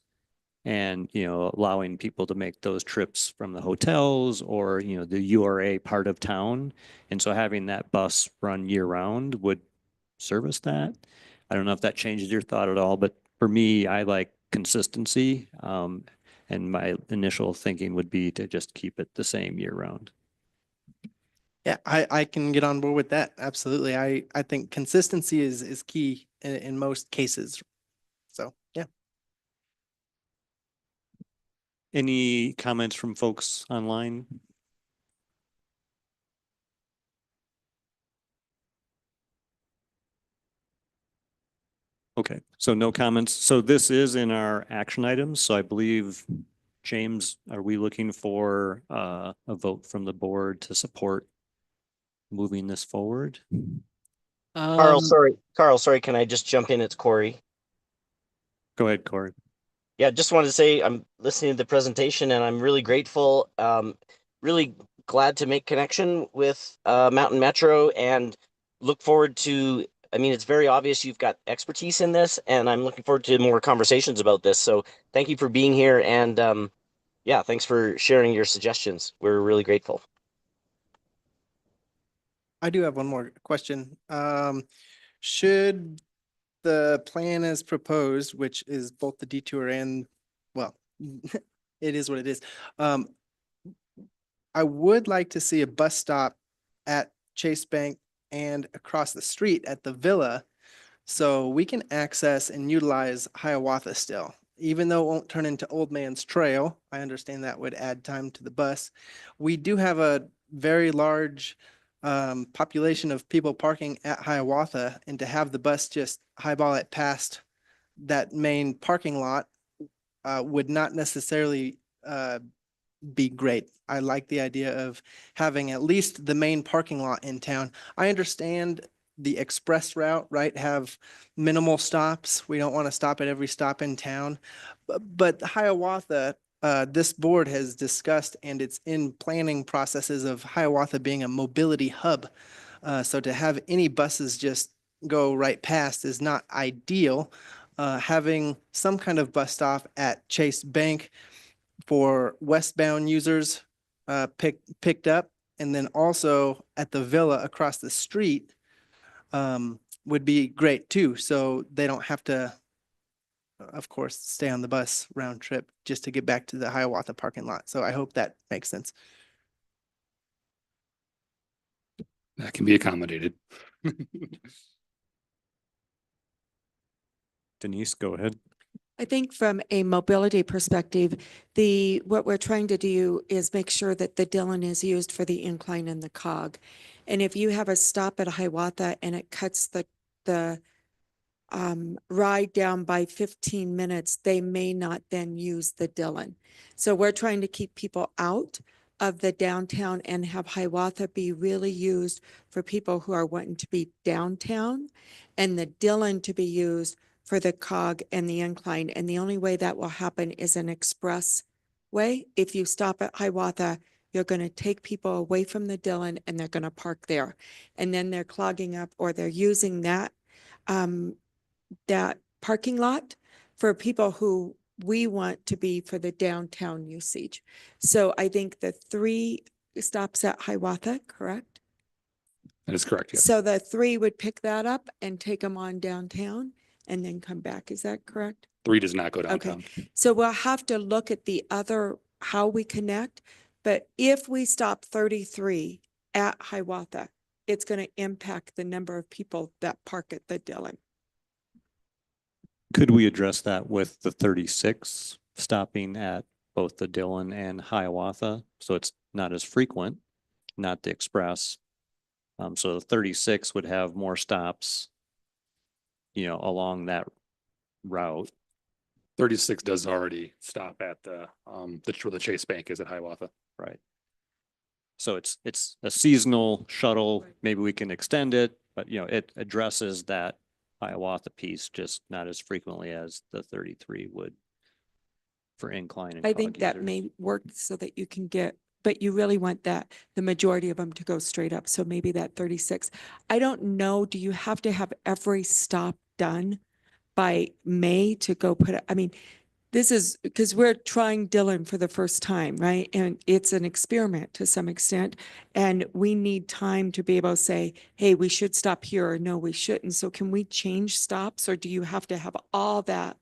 and, allowing people to make those trips from the hotels or, the URA part of town. And so having that bus run year round would service that. I don't know if that changes your thought at all, but for me, I like consistency. And my initial thinking would be to just keep it the same year round. Yeah, I can get on board with that. Absolutely. I think consistency is key in most cases. So, yeah. Any comments from folks online? Okay, so no comments. So this is in our action items. So I believe James, are we looking for a vote from the board to support moving this forward? Carl, Um, sorry. Carl, sorry. Can I just jump in? It's Corey. Go ahead, Corey. Yeah, just wanted to say I'm listening to the presentation and I'm really grateful. Really glad to make connection with Mountain Metro and look forward to. I mean, it's very obvious you've got expertise in this, and I'm looking forward to more conversations about this. So thank you for being here, and yeah, thanks for sharing your suggestions. We're really grateful. I do have one more question. Should the plan as proposed, which is both the detour and, well, it is what it is. I would like to see a bus stop at Chase Bank and across the street at the Villa, so we can access and utilize Hiawatha still. Even though it won't turn into Old Man's Trail, I understand that would add time to the bus. We do have a very large population of people parking at Hiawatha, and to have the bus just highball it past that main parking lot would not necessarily be great. I like the idea of having at least the main parking lot in town. I understand the express route, right, have minimal stops. We don't want to stop at every stop in town. But Hiawatha, this board has discussed, and it's in planning processes of Hiawatha being a mobility hub. So to have any buses just go right past is not ideal. Having some kind of bus stop at Chase Bank for westbound users picked up, and then also at the Villa across the street would be great too. So they don't have to, of course, stay on the bus round trip just to get back to the Hiawatha parking lot. So I hope that makes sense. That can be accommodated. Denise, go ahead. I think from a mobility perspective, what we're trying to do is make sure that the Dillon is used for the incline and the cog. And if you have a stop at Hiawatha and it cuts the ride down by 15 minutes, they may not then use the Dillon. So we're trying to keep people out of the downtown and have Hiawatha be really used for people who are wanting to be downtown, and the Dillon to be used for the cog and the incline. And the only way that will happen is an express way. If you stop at Hiawatha, you're going to take people away from the Dillon and they're going to park there. And then they're clogging up, or they're using that parking lot for people who we want to be for the downtown usage. So I think the 3 stops at Hiawatha, correct? That is correct, yes. So the 3 would pick that up and take them on downtown and then come back. Is that correct? 3 does not go downtown. So we'll have to look at the other, how we connect. But if we stop 33 at Hiawatha, it's going to impact the number of people that park at the Dillon. Could we address that with the 36 stopping at both the Dillon and Hiawatha? So it's not as frequent, not the express. So the 36 would have more stops, along that route. 36 does already stop at where the Chase Bank is at Hiawatha. Right. So it's a seasonal shuttle. Maybe we can extend it, but it addresses that Hiawatha piece, just not as frequently as the 33 would for incline and I cog think that users. may work so that you can get, but you really want the majority of them to go straight up. So maybe that 36. I don't know. Do you have to have every stop done by May to go put it? I mean, this is because we're trying Dillon for the first time, right? And it's an experiment to some extent. And we need time to be able to say, hey, we should stop here, or no, we shouldn't. So can we change stops, or do you have to have all that?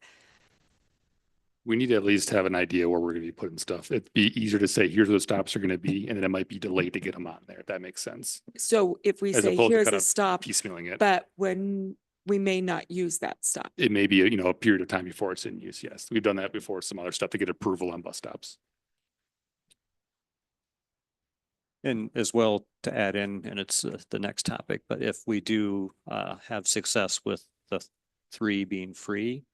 We need to at least have an idea where we're going to be putting stuff. It'd be easier to say, here's where the stops are going to be, and then it might be delayed to get them on there, if that makes sense. So if we As say, opposed to here's kind a of stop, piecemealing it. but when we may not use that stop. It may be a period of time before it's in use. Yes, we've done that before. Some other stuff to get approval on bus stops. And as well to add in, and it's the next topic, but if we do have success with the 3 being free,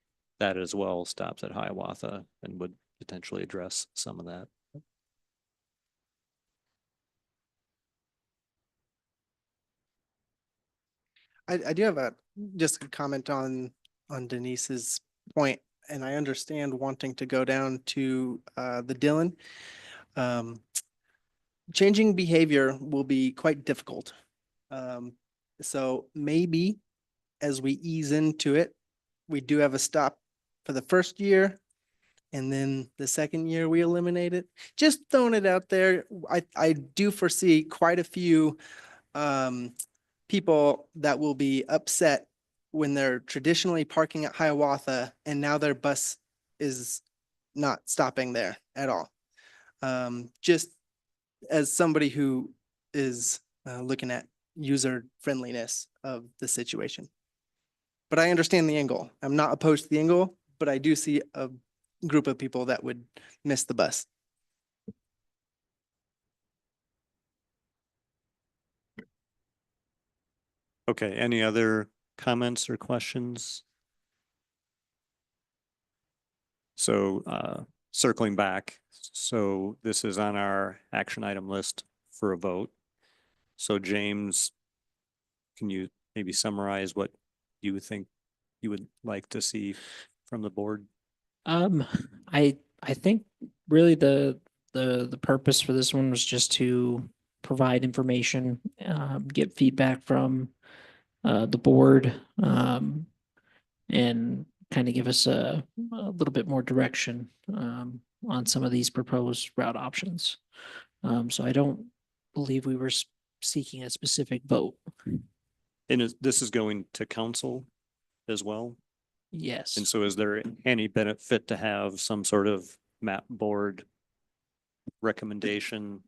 that as well stops at Hiawatha and would potentially address some of that. I do have just a comment on Denise's point, and I understand wanting to go down to the Dillon. Changing behavior will be quite difficult. So maybe as we ease into it, we do have a stop for the first year, and then the second year we eliminate it. Just throwing it out there. I do foresee quite a few people that will be upset when they're traditionally parking at Hiawatha and now their bus is not stopping there at all. Just as somebody who is looking at user friendliness of the situation. But I understand the angle. I'm not opposed to the angle, but I do see a group of people that would miss the bus. Okay, any other comments or questions? So circling back, so this is on our action item list for a vote. So James, can you maybe summarize what you think you would like to see from the board? I think really the purpose for this one was just to provide information, get feedback from the board, and kind of give us a little bit more direction on some of these proposed route options. So I don't believe we were seeking a specific vote. And this is going to council as well? Yes. And so is there any benefit to have some sort of map board recommendation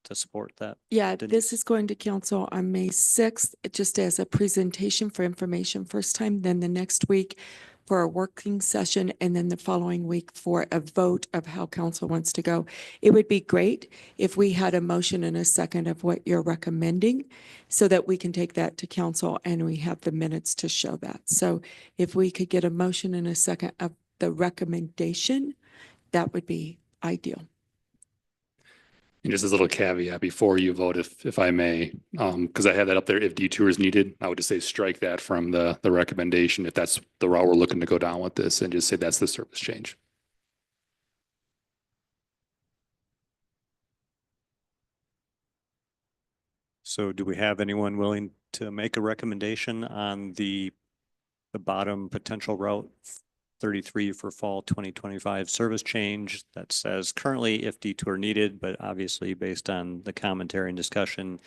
to support that? Yeah, Denise? this is going to council on May 6th, just as a presentation for information first time, then the next week for a working session, and then the following week for a vote of how council wants to go. It would be great if we had a motion and a second of what you're recommending so that we can take that to council and we have the minutes to show that. So if we could get a motion and a second of the recommendation, that would be ideal. And just as a little caveat before you vote, if I may, because I had that up there, if detour is needed, I would just say strike that from the recommendation if that's the route we're looking to go down with this, and just say that's the service change. So do we have anyone willing to make a recommendation on the bottom potential route 33 for fall 2025 service change that says currently if detour needed, but obviously based on the commentary and discussion,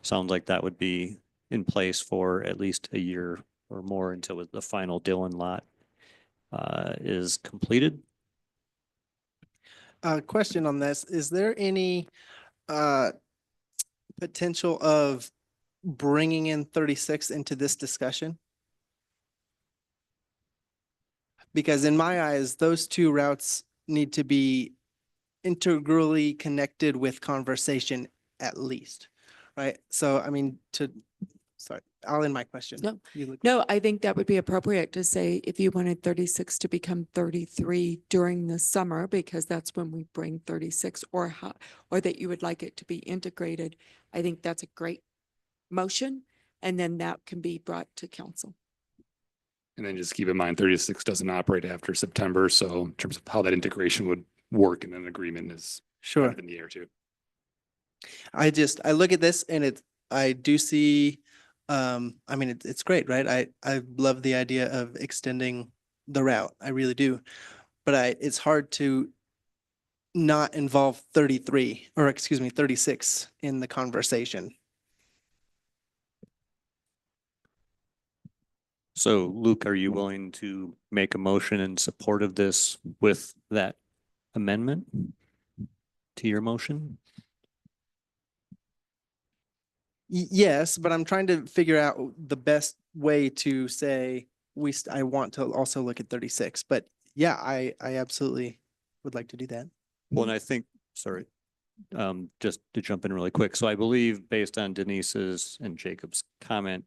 sounds like that would be in place for at least a year or more until the final Dillon lot is completed? Question on this, is there any potential of bringing in 36 into this discussion? Because in my eyes, those two routes need to be integrally connected with conversation at least, right? So, I mean, sorry, I'll end my question. No. You look- No, I think that would be appropriate to say if you wanted 36 to become 33 during the summer, because that's when we bring 36, or that you would like it to be integrated. I think that's a great motion, and then that can be brought to council. And then just keep in mind, 36 doesn't operate after September. So in terms of how that integration would work in an agreement is kind Sure. of in the air too. I look at this and I do see, I mean, it's great, right? I love the idea of extending the route. I really do. But it's hard to not involve 36 in the conversation. So Luke, are you willing to make a motion in support of this with that amendment to your motion? Yes, but I'm trying to figure out the best way to say I want to also look at 36, but yeah, I absolutely would like to do that. Well, and I think, sorry, just to jump in really quick. So I believe based on Denise's and Jacob's comment,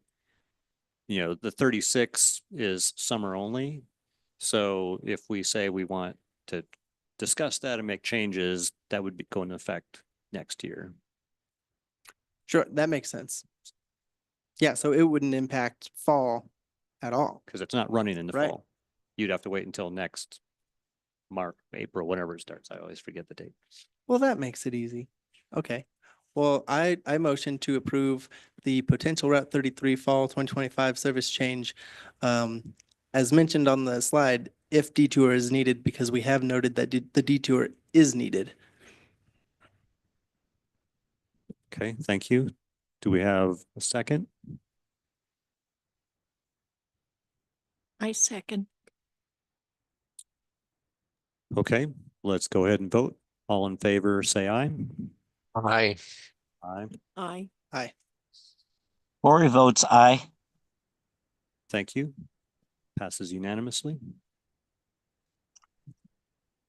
you know, the 36 is summer only. So if we say we want to discuss that and make changes, that would be go into effect next year. Sure, that makes sense. Yeah, so it wouldn't impact fall at all. Because it's not running in the Right. fall. You'd have to wait until next March, April, whenever it starts. I always forget the date. Well, that makes it easy. Okay. Well, I motion to approve the potential Route 33 Fall 2025 service change. As mentioned on the slide, if detour is needed, because we have noted that the detour is needed. Okay, thank you. Do we have a second? I second. Okay, let's go ahead and vote. All in favor, say aye. Aye. Aye. Aye. Corey votes aye. Thank you. Passes unanimously.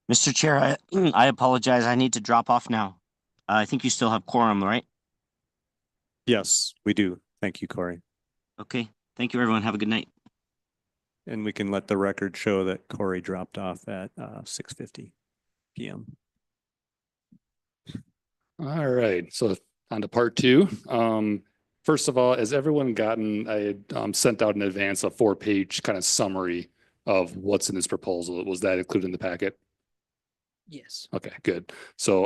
Mr. Chair, I apologize. I need to drop off now. I think you still have quorum, right? Yes, we do. Thank you, Corey. Okay. Thank you, everyone. Have a good night. And we can let the record show that Corey dropped off at 6:50 PM. All right, so on to part two. First of all, has everyone gotten, I had sent out in advance a 4-page kind of summary of what's in this proposal. Was that included in the packet? Yes. Okay, good. So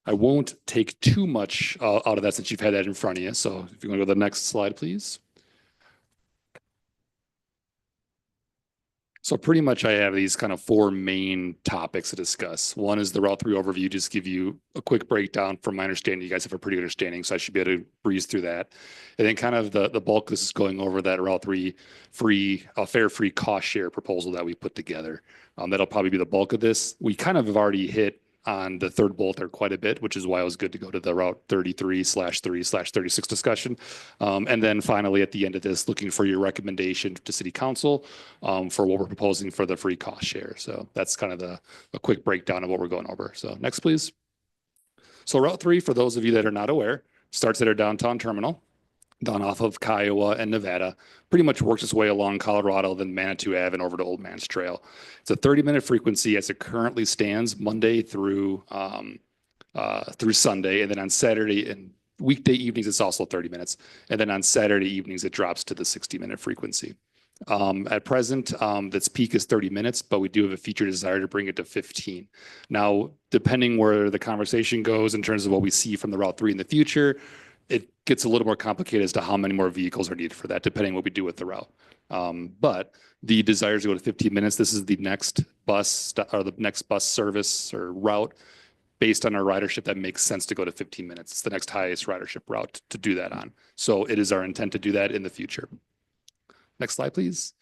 I won't take too much out of that since you've had that in front of you. So if you want to go to the next slide, please. So pretty much I have these kind of 4 main topics to discuss. One is the Route 3 overview, just give you a quick breakdown from my understanding. You guys have a pretty good understanding, so I should be able to breeze through that. And then kind of the bulk of this is going over that Route 3 fare free cost share proposal that we put together. That'll probably be the bulk of this. We kind of have already hit on the third bullet there quite a bit, which is why it was good to go to the Route 33/3/36 discussion. And then finally, at the end of this, looking for your recommendation to City Council for what we're proposing for the free cost share. So that's kind of a quick breakdown of what we're going over. So next, please. So Route 3, for those of you that are not aware, starts at our downtown terminal, down off of Kiowa and Nevada, pretty much works its way along Colorado, then Manitou Ave and over to Old Man's Trail. It's a 30-minute frequency as it currently stands, Monday through Sunday, and then on Saturday and weekday evenings, it's also 30 minutes. And then on Saturday evenings, it drops to the 60-minute frequency. At present, its peak is 30 minutes, but we do have a future desire to bring it to 15. Now, depending where the conversation goes in terms of what we see from the Route 3 in the future, it gets a little more complicated as to how many more vehicles are needed for that, depending what we do with the route. But the desire is to go to 15 minutes. This is the next bus or the next bus service or route based on our ridership that makes sense to go to 15 minutes. It's the next highest ridership route to do that on. So it is our intent to do that in the future. Next slide, please.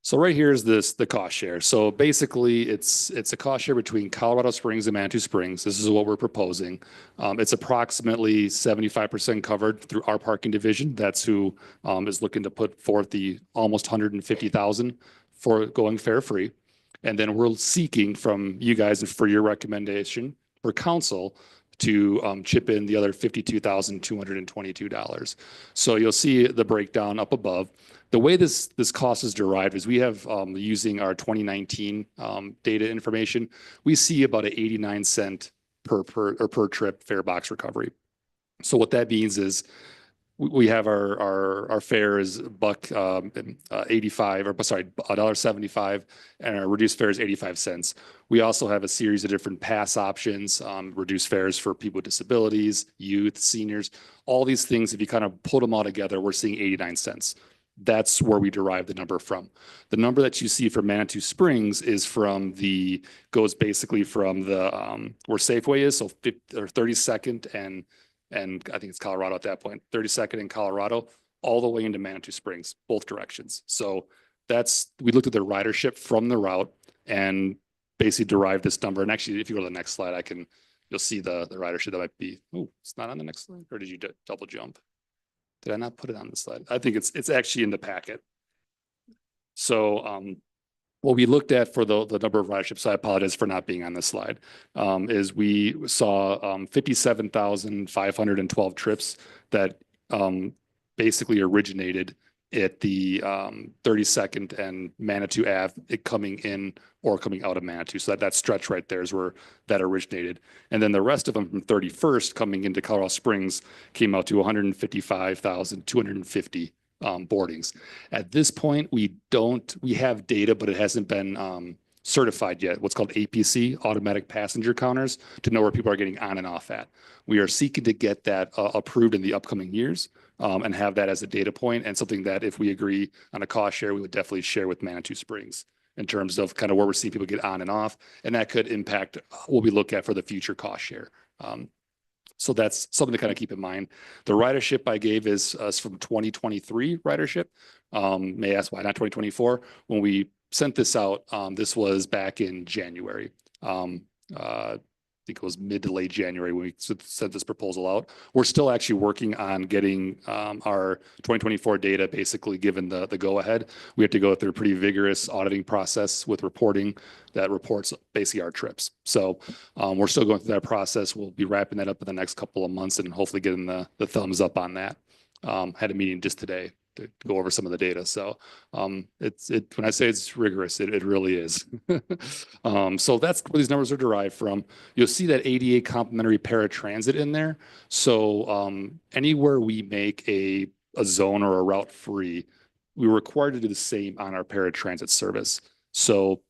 So right here is the cost share. So basically it's a cost share between Colorado Springs and Manitou Springs. This is what we're proposing. It's approximately 75% covered through our parking division. That's who is looking to put forth the almost 150,000 for going fare free. And then we're seeking from you guys for your recommendation for council to chip in the other $52,222. So you'll see the breakdown up above. The way this cost is derived is we have using our 2019 data information, we see about an 89 cent per trip fare box recovery. So what that means is we have our fare is $1.85 or sorry, $1.75, and our reduced fare is 85 cents. We also have a series of different pass options, reduced fares for people with disabilities, youth, seniors, all these things. If you kind of put them all together, we're seeing 89 cents. That's where we derive the number from. The number that you see for Manitou Springs is goes basically from the where Safeway is, so 32nd and I think it's Colorado at that point, 32nd in Colorado, all the way into Manitou Springs, both directions. So we looked at the ridership from the route and basically derived this number. And actually, if you go to the next slide, you'll see the ridership that might be, it's not on the next slide, or did you double jump? Did I not put it on the slide? I think it's actually in the packet. So what we looked at for the number of riderships, I apologize for not being on this slide, is we saw 57,512 trips that basically originated at the 32nd and Manitou Ave, it coming in or coming out of Manitou. So that stretch right there is where that originated. And then the rest of them from 31st coming into Colorado Springs came out to 155,250 boardings. At this point, we have data, but it hasn't been certified yet, what's called APC, automatic passenger counters, to know where people are getting on and off at. We are seeking to get that approved in the upcoming years and have that as a data point and something that if we agree on a cost share, we would definitely share with Manitou Springs in terms of kind of where we're seeing people get on and off. And that could impact what we look at for the future cost share. So that's something to kind of keep in mind. The ridership I gave is from 2023 ridership. May ask why not 2024? When we sent this out, this was back in January. I think it was mid to late January when we sent this proposal out. We're still actually working on getting our 2024 data basically given the go-ahead. We have to go through a pretty vigorous auditing process with reporting that reports basically our trips. So we're still going through that process. We'll be wrapping that up in the next couple of months and hopefully getting the thumbs up on that. Had a meeting just today to go over some of the data. So when I say it's rigorous, it really is. So that's where these numbers are derived from. You'll see that ADA complimentary paratransit in there. So anywhere we make a zone or a route free, we're required to do the same on our paratransit service. So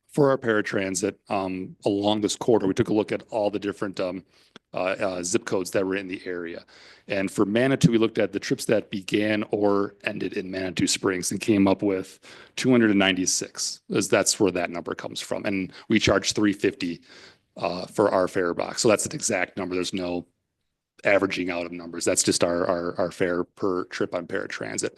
for our paratransit along this corridor, we took a look at all the different zip codes that were in the area. And for Manitou, we looked at the trips that began or ended in Manitou Springs and came up with 296, as that's where that number comes from. And we charge $350 for our fare box. So that's an exact number. There's no averaging out of numbers. That's just our fare per trip on paratransit.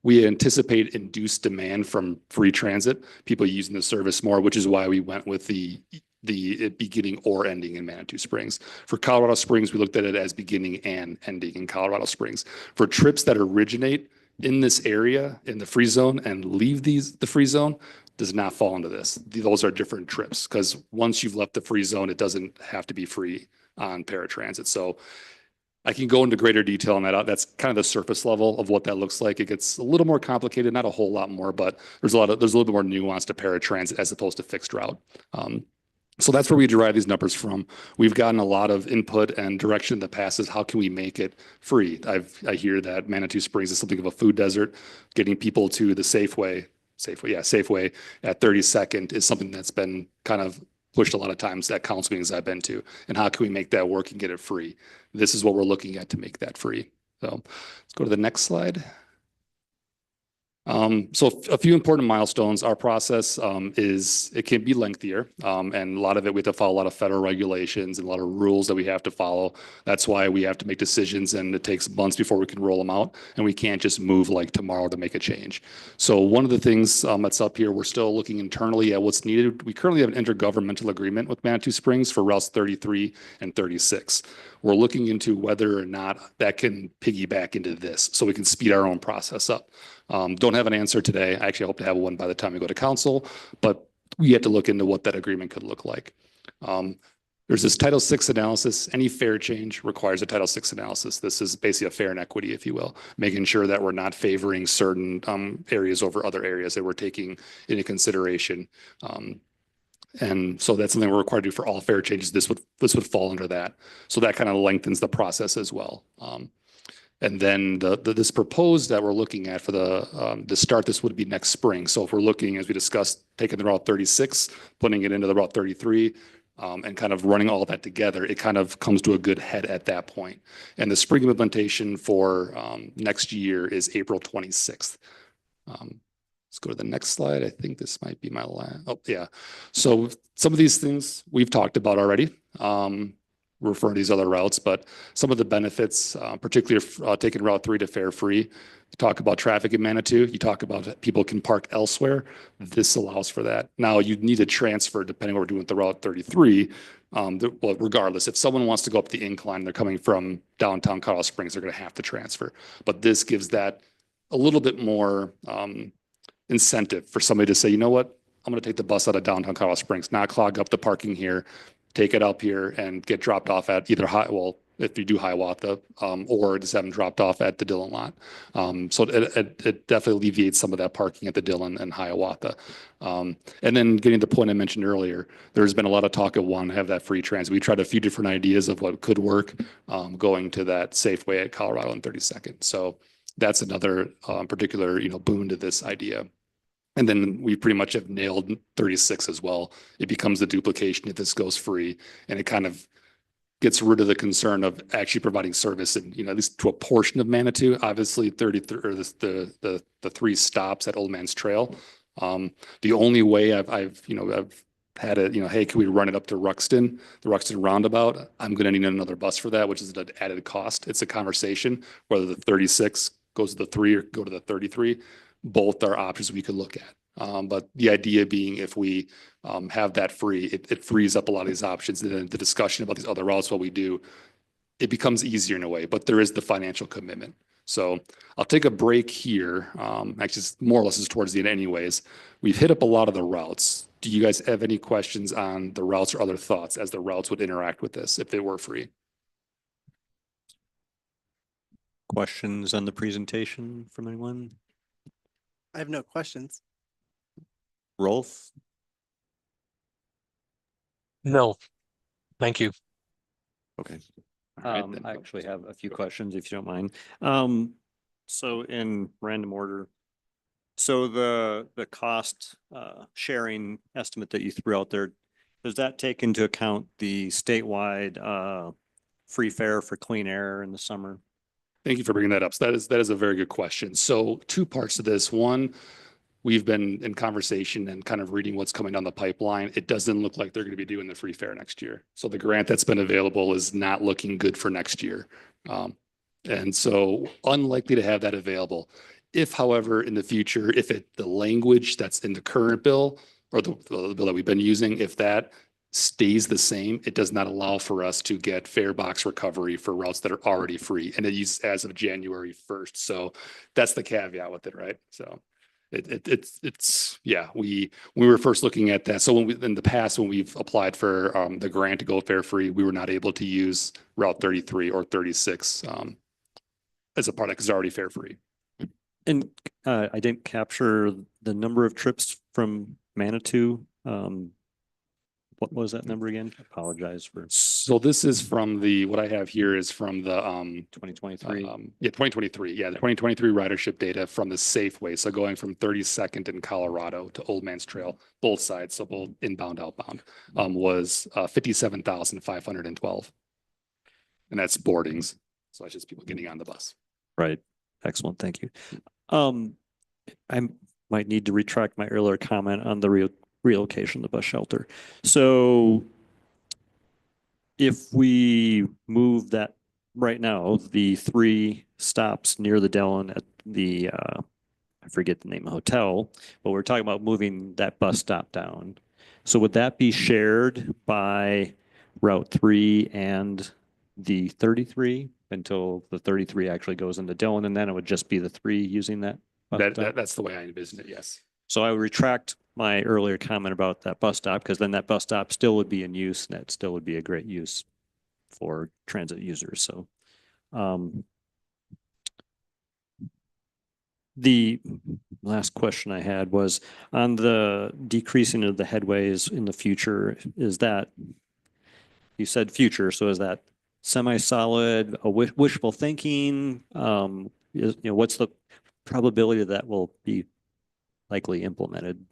We anticipate induced demand from free transit, people using the service more, which is why we went with the beginning or ending in Manitou Springs. For Colorado Springs, we looked at it as beginning and ending in Colorado Springs. For trips that originate in this area in the free zone and leave the free zone, does not fall into this. Those are different trips because once you've left the free zone, it doesn't have to be free on paratransit. So I can go into greater detail on that. That's kind of the surface level of what that looks like. It gets a little more complicated, not a whole lot more, but there's a little bit more nuance to paratransit as opposed to fixed route. So that's where we derive these numbers from. We've gotten a lot of input and direction that passes. How can we make it free? I hear that Manitou Springs is something of a food desert. Getting people to the Safeway at 32nd is something that's been kind of pushed a lot of times at council meetings I've been to. And how can we make that work and get it free? This is what we're looking at to make that free. So let's go to the next slide. So a few important milestones. Our process it can be lengthier, and a lot of it we have to follow a lot of federal regulations and a lot of rules that we have to follow. That's why we have to make decisions, and it takes months before we can roll them out, and we can't just move like tomorrow to make a change. So one of the things that's up here, we're still looking internally at what's needed. We currently have an intergovernmental agreement with Manitou Springs for routes 33 and 36. We're looking into whether or not that can piggyback into this so we can speed our own process up. Don't have an answer today. I actually hope to have one by the time we go to council, but we have to look into what that agreement could look like. There's this Title VI analysis. Any fare change requires a Title VI analysis. This is basically a fair and equity, if you will, making sure that we're not favoring certain areas over other areas that we're taking into consideration. And so that's something we're required to do for all fare changes. This would fall under that. So that kind of lengthens the process as well. And then this proposed that we're looking at for the start, this would be next spring. So if we're looking, as we discussed, taking the Route 36, putting it into the Route 33, and kind of running all that together, it kind of comes to a good head at that point. And the spring implementation for next year is April 26th. Let's go to the next slide. I think this might be my last. Oh, yeah. So some of these things we've talked about already. Referring to these other routes, but some of the benefits, particularly taking Route 3 to fare free. You talk about traffic in Manitou. You talk about people can park elsewhere. This allows for that. Now you need to transfer depending on what we're doing with the Route 33. Well, regardless, if someone wants to go up the incline, they're coming from downtown Colorado Springs, they're going to have to transfer. But this gives that a little bit more incentive for somebody to say, you know what, I'm going to take the bus out of downtown Colorado Springs, not clog up the parking here, take it up here and get dropped off at either if you do Hiawatha, or just have them dropped off at the Dillon lot. So it definitely alleviates some of that parking at the Dillon and Hiawatha. And then getting to the point I mentioned earlier, there's been a lot of talk of wanting to have that free transit. We tried a few different ideas of what could work, going to that Safeway at Colorado and 32nd. So that's another particular, boon to this idea. And then we pretty much have nailed 36 as well. It becomes a duplication if this goes free, and it kind of gets rid of the concern of actually providing service and, at least to a portion of Manitou. Obviously 33 or the 3 stops at Old Man's Trail. The only way I've had it, hey, can we run it up to Ruxton, the Ruxton roundabout? I'm going to need another bus for that, which is an added cost. It's a conversation whether the 36 goes to the 3 or go to the 33. Both are options we could look at. But the idea being, if we have that free, it frees up a lot of these options. And then the discussion about these other routes, what we do, it becomes easier in a way, but there is the financial commitment. So I'll take a break here. Actually, it's more or less is towards the end anyways. We've hit up a lot of the routes. Do you guys have any questions on the routes or other thoughts as the routes would interact with this if they were free? Questions on the presentation from anyone? I have no questions. Rolf? No, thank you. Okay. All right, then. I actually have a few questions if you don't mind. So in random order. So the cost sharing estimate that you threw out there, does that take into account the statewide free fare for clean air in the summer? Thank you for bringing that up. So that is a very good question. So 2 parts to this. One, we've been in conversation and kind of reading what's coming down the pipeline. It doesn't look like they're going to be doing the free fare next year. So the grant that's been available is not looking good for next year. And so unlikely to have that available. If, however, in the future, the language that's in the current bill or the bill that we've been using, if that stays the same, it does not allow for us to get fare box recovery for routes that are already free, and it uses as of January 1st. So that's the caveat with it, right? So it's yeah, when we were first looking at that. So in the past, when we've applied for the grant to go fare free, we were not able to use Route 33 or 36 as a part of it because it's already fare free. And I didn't capture the number of trips from Manitou. What was that number again? I apologize for So this is from what I have here is from the 2023. 2023. Yeah, the 2023 ridership data from the Safeway. So going from 32nd in Colorado to Old Man's Trail, both sides, so both inbound, outbound, was 57,512. And that's boardings. So that's just people getting on the bus. Right. Excellent. Thank you. I might need to retract my earlier comment on the relocation of the bus shelter. So if we move that right now, the 3 stops near the Dillon at the, I forget the name of the hotel, but we're talking about moving that bus stop down. So would that be shared by Route 3 and the 33 until the 33 actually goes into Dillon, and then it would just be the 3 using that bus stop? That's the way I envision it, yes. So I would retract my earlier comment about that bus stop, because then that bus stop still would be in use, and that still would be a great use for transit users. So the last question I had was on the decreasing of the headways in the future. Is that, you said future, so is that semi-solid, a wishful thinking? What's the probability that will be likely implemented?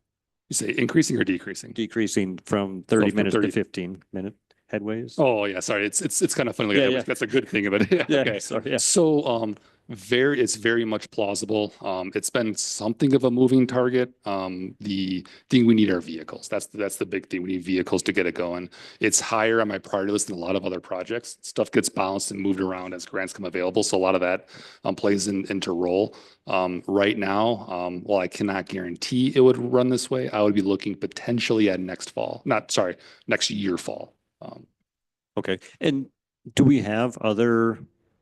You say increasing or decreasing? Decreasing from 30 from minutes 30 to 15-minute headways? Oh yeah, sorry. It's kind of funny. Yeah, yeah. That's a good thing about it. Yeah, Okay. sorry, yeah. So it's very much plausible. It's been something of a moving target. The thing we need are vehicles. That's the big thing. We need vehicles to get it going. It's higher on my priority list than a lot of other projects. Stuff gets balanced and moved around as grants come available. So a lot of that plays into role. Right now, while I cannot guarantee it would run this way, I would be looking potentially at next year fall. Okay. And do we have other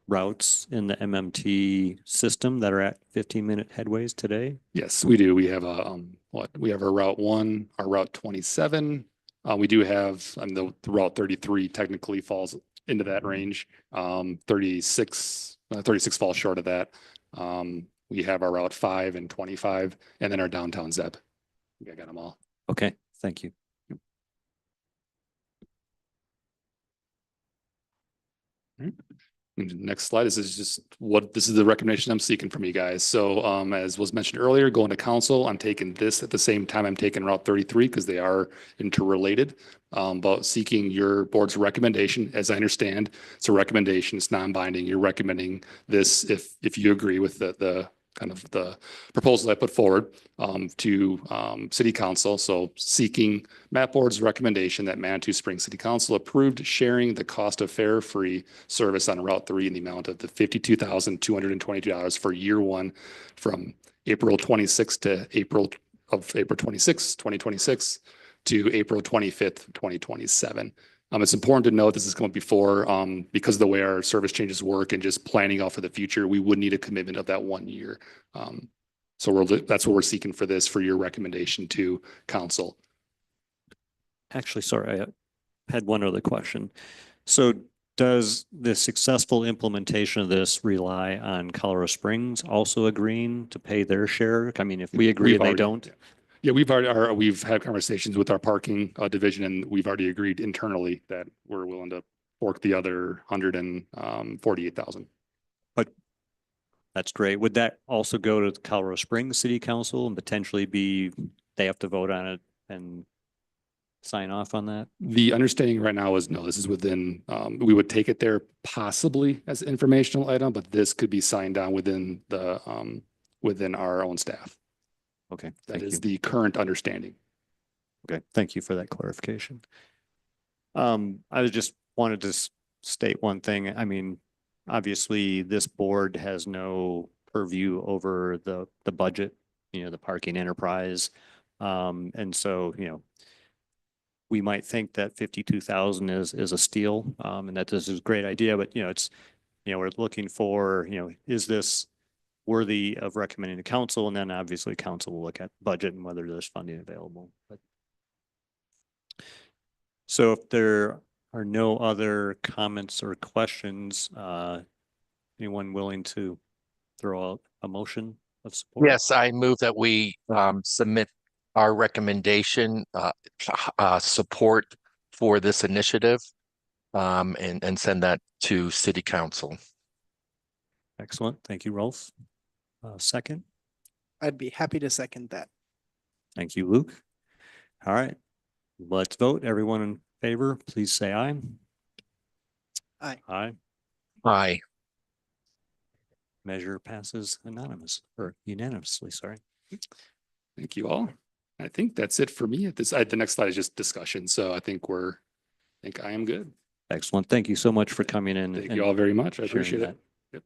routes in the MMT system that are at 15-minute headways today? Yes, we do. We have we have our Route 1, our Route 27. We do have the Route 33 technically falls into that range. 36 falls short of that. We have our Route 5 and 25, and then our downtown ZEB. I think I got them all. Okay, thank you. Next slide. This is the recommendation I'm seeking from you guys. So as was mentioned earlier, going to council, I'm taking this at the same time I'm taking Route 33 because they are interrelated. But seeking your board's recommendation, as I understand, it's a recommendation, it's non-binding. You're recommending this if you agree with the kind of the proposal I put forward to city council. So seeking Matt Board's recommendation that Manitou Springs City Council approved sharing the cost of fare-free service on Route 3 in the amount of the $52,222 for year one from April 26th to April 26th, 2026 to April 25th, 2027. It's important to note this is come up before because of the way our service changes work and just planning out for the future, we would need a commitment of that 1 year. So that's what we're seeking for this, for your recommendation to council. Actually, sorry, I had one other question. So does the successful implementation of this rely on Colorado Springs also agreeing to pay their share? I mean, if we agree and they don't? Yeah, we've had conversations with our parking division, and we've already agreed internally that we're willing to fork the other 148,000. But that's great. Would that also go to the Colorado Springs City Council and potentially they have to vote on it and sign off on that? The understanding right now is no, this is within, we would take it there possibly as an informational item, but this could be signed on within within our own staff. Okay, that is the current understanding. Okay, thank you for that clarification. I just wanted to state one thing. I mean, obviously this board has no purview over the budget, the parking enterprise. And so, we might think that 52,000 is a steal, and that this is a great idea, but we're looking for, is this worthy of recommending to council? And then obviously council will look at budget and whether there's funding available. So if there are no other comments or questions, anyone willing to throw out a motion of support? Yes, I move that we submit our recommendation support for this initiative and send that to city council. Excellent. Thank you, Rolf. Second. I'd be happy to second that. Thank you, Luke. All right, let's vote. Everyone in favor, please say aye. Aye. Aye. Aye. Measure passes unanimously, sorry. Thank you all. I think that's it for me at this. The next slide is just discussion. So I think I am good. Excellent. Thank you so much for coming in. Thank you all very much. I sharing appreciate that. it. Yep.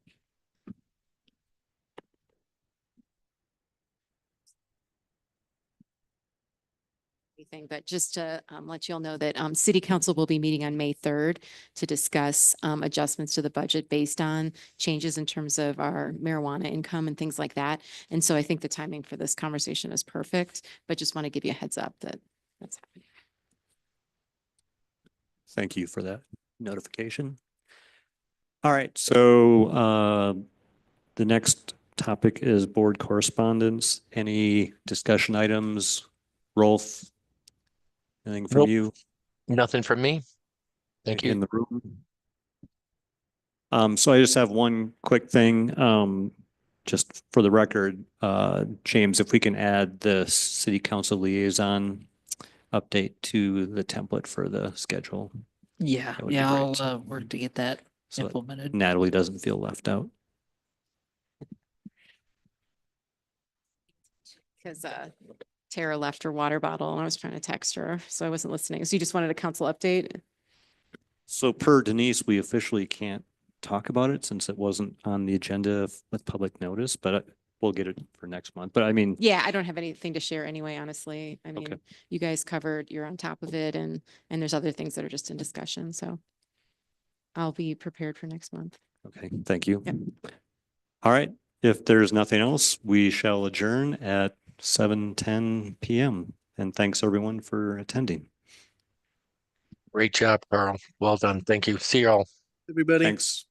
But just to let you all know that City Council will be meeting on May 3rd to discuss adjustments to the budget based on changes in terms of our marijuana income and things like that. And so I think the timing for this conversation is perfect, but just want to give you a heads up that that's happening. Thank you for that notification. All right, so the next topic is board correspondence. Any discussion items? Rolf? Anything from Nope. you? Nothing from me. Thank you. In the room. So I just have one quick thing, just for the record, James, if we can add the city council liaison update to the template for the schedule. Yeah, That would be I'll great. work to get that So that implemented. Natalie doesn't feel left out. Because Tara left her water bottle and I was trying to text her, so I wasn't listening. So you just wanted a council update? So per Denise, we officially can't talk about it since it wasn't on the agenda with public notice, but we'll get it for next month. But I mean, Yeah, I don't have anything to share anyway, honestly. I mean, Okay. you guys covered, you're on top of it and there's other things that are just in discussion, so I'll be prepared for next month. okay, thank you. Yep. All right, if there's nothing else, we shall adjourn at 7:10 PM. And thanks everyone for attending. Great job, Carl. Well done. Thank you. See you all. Everybody. Thanks.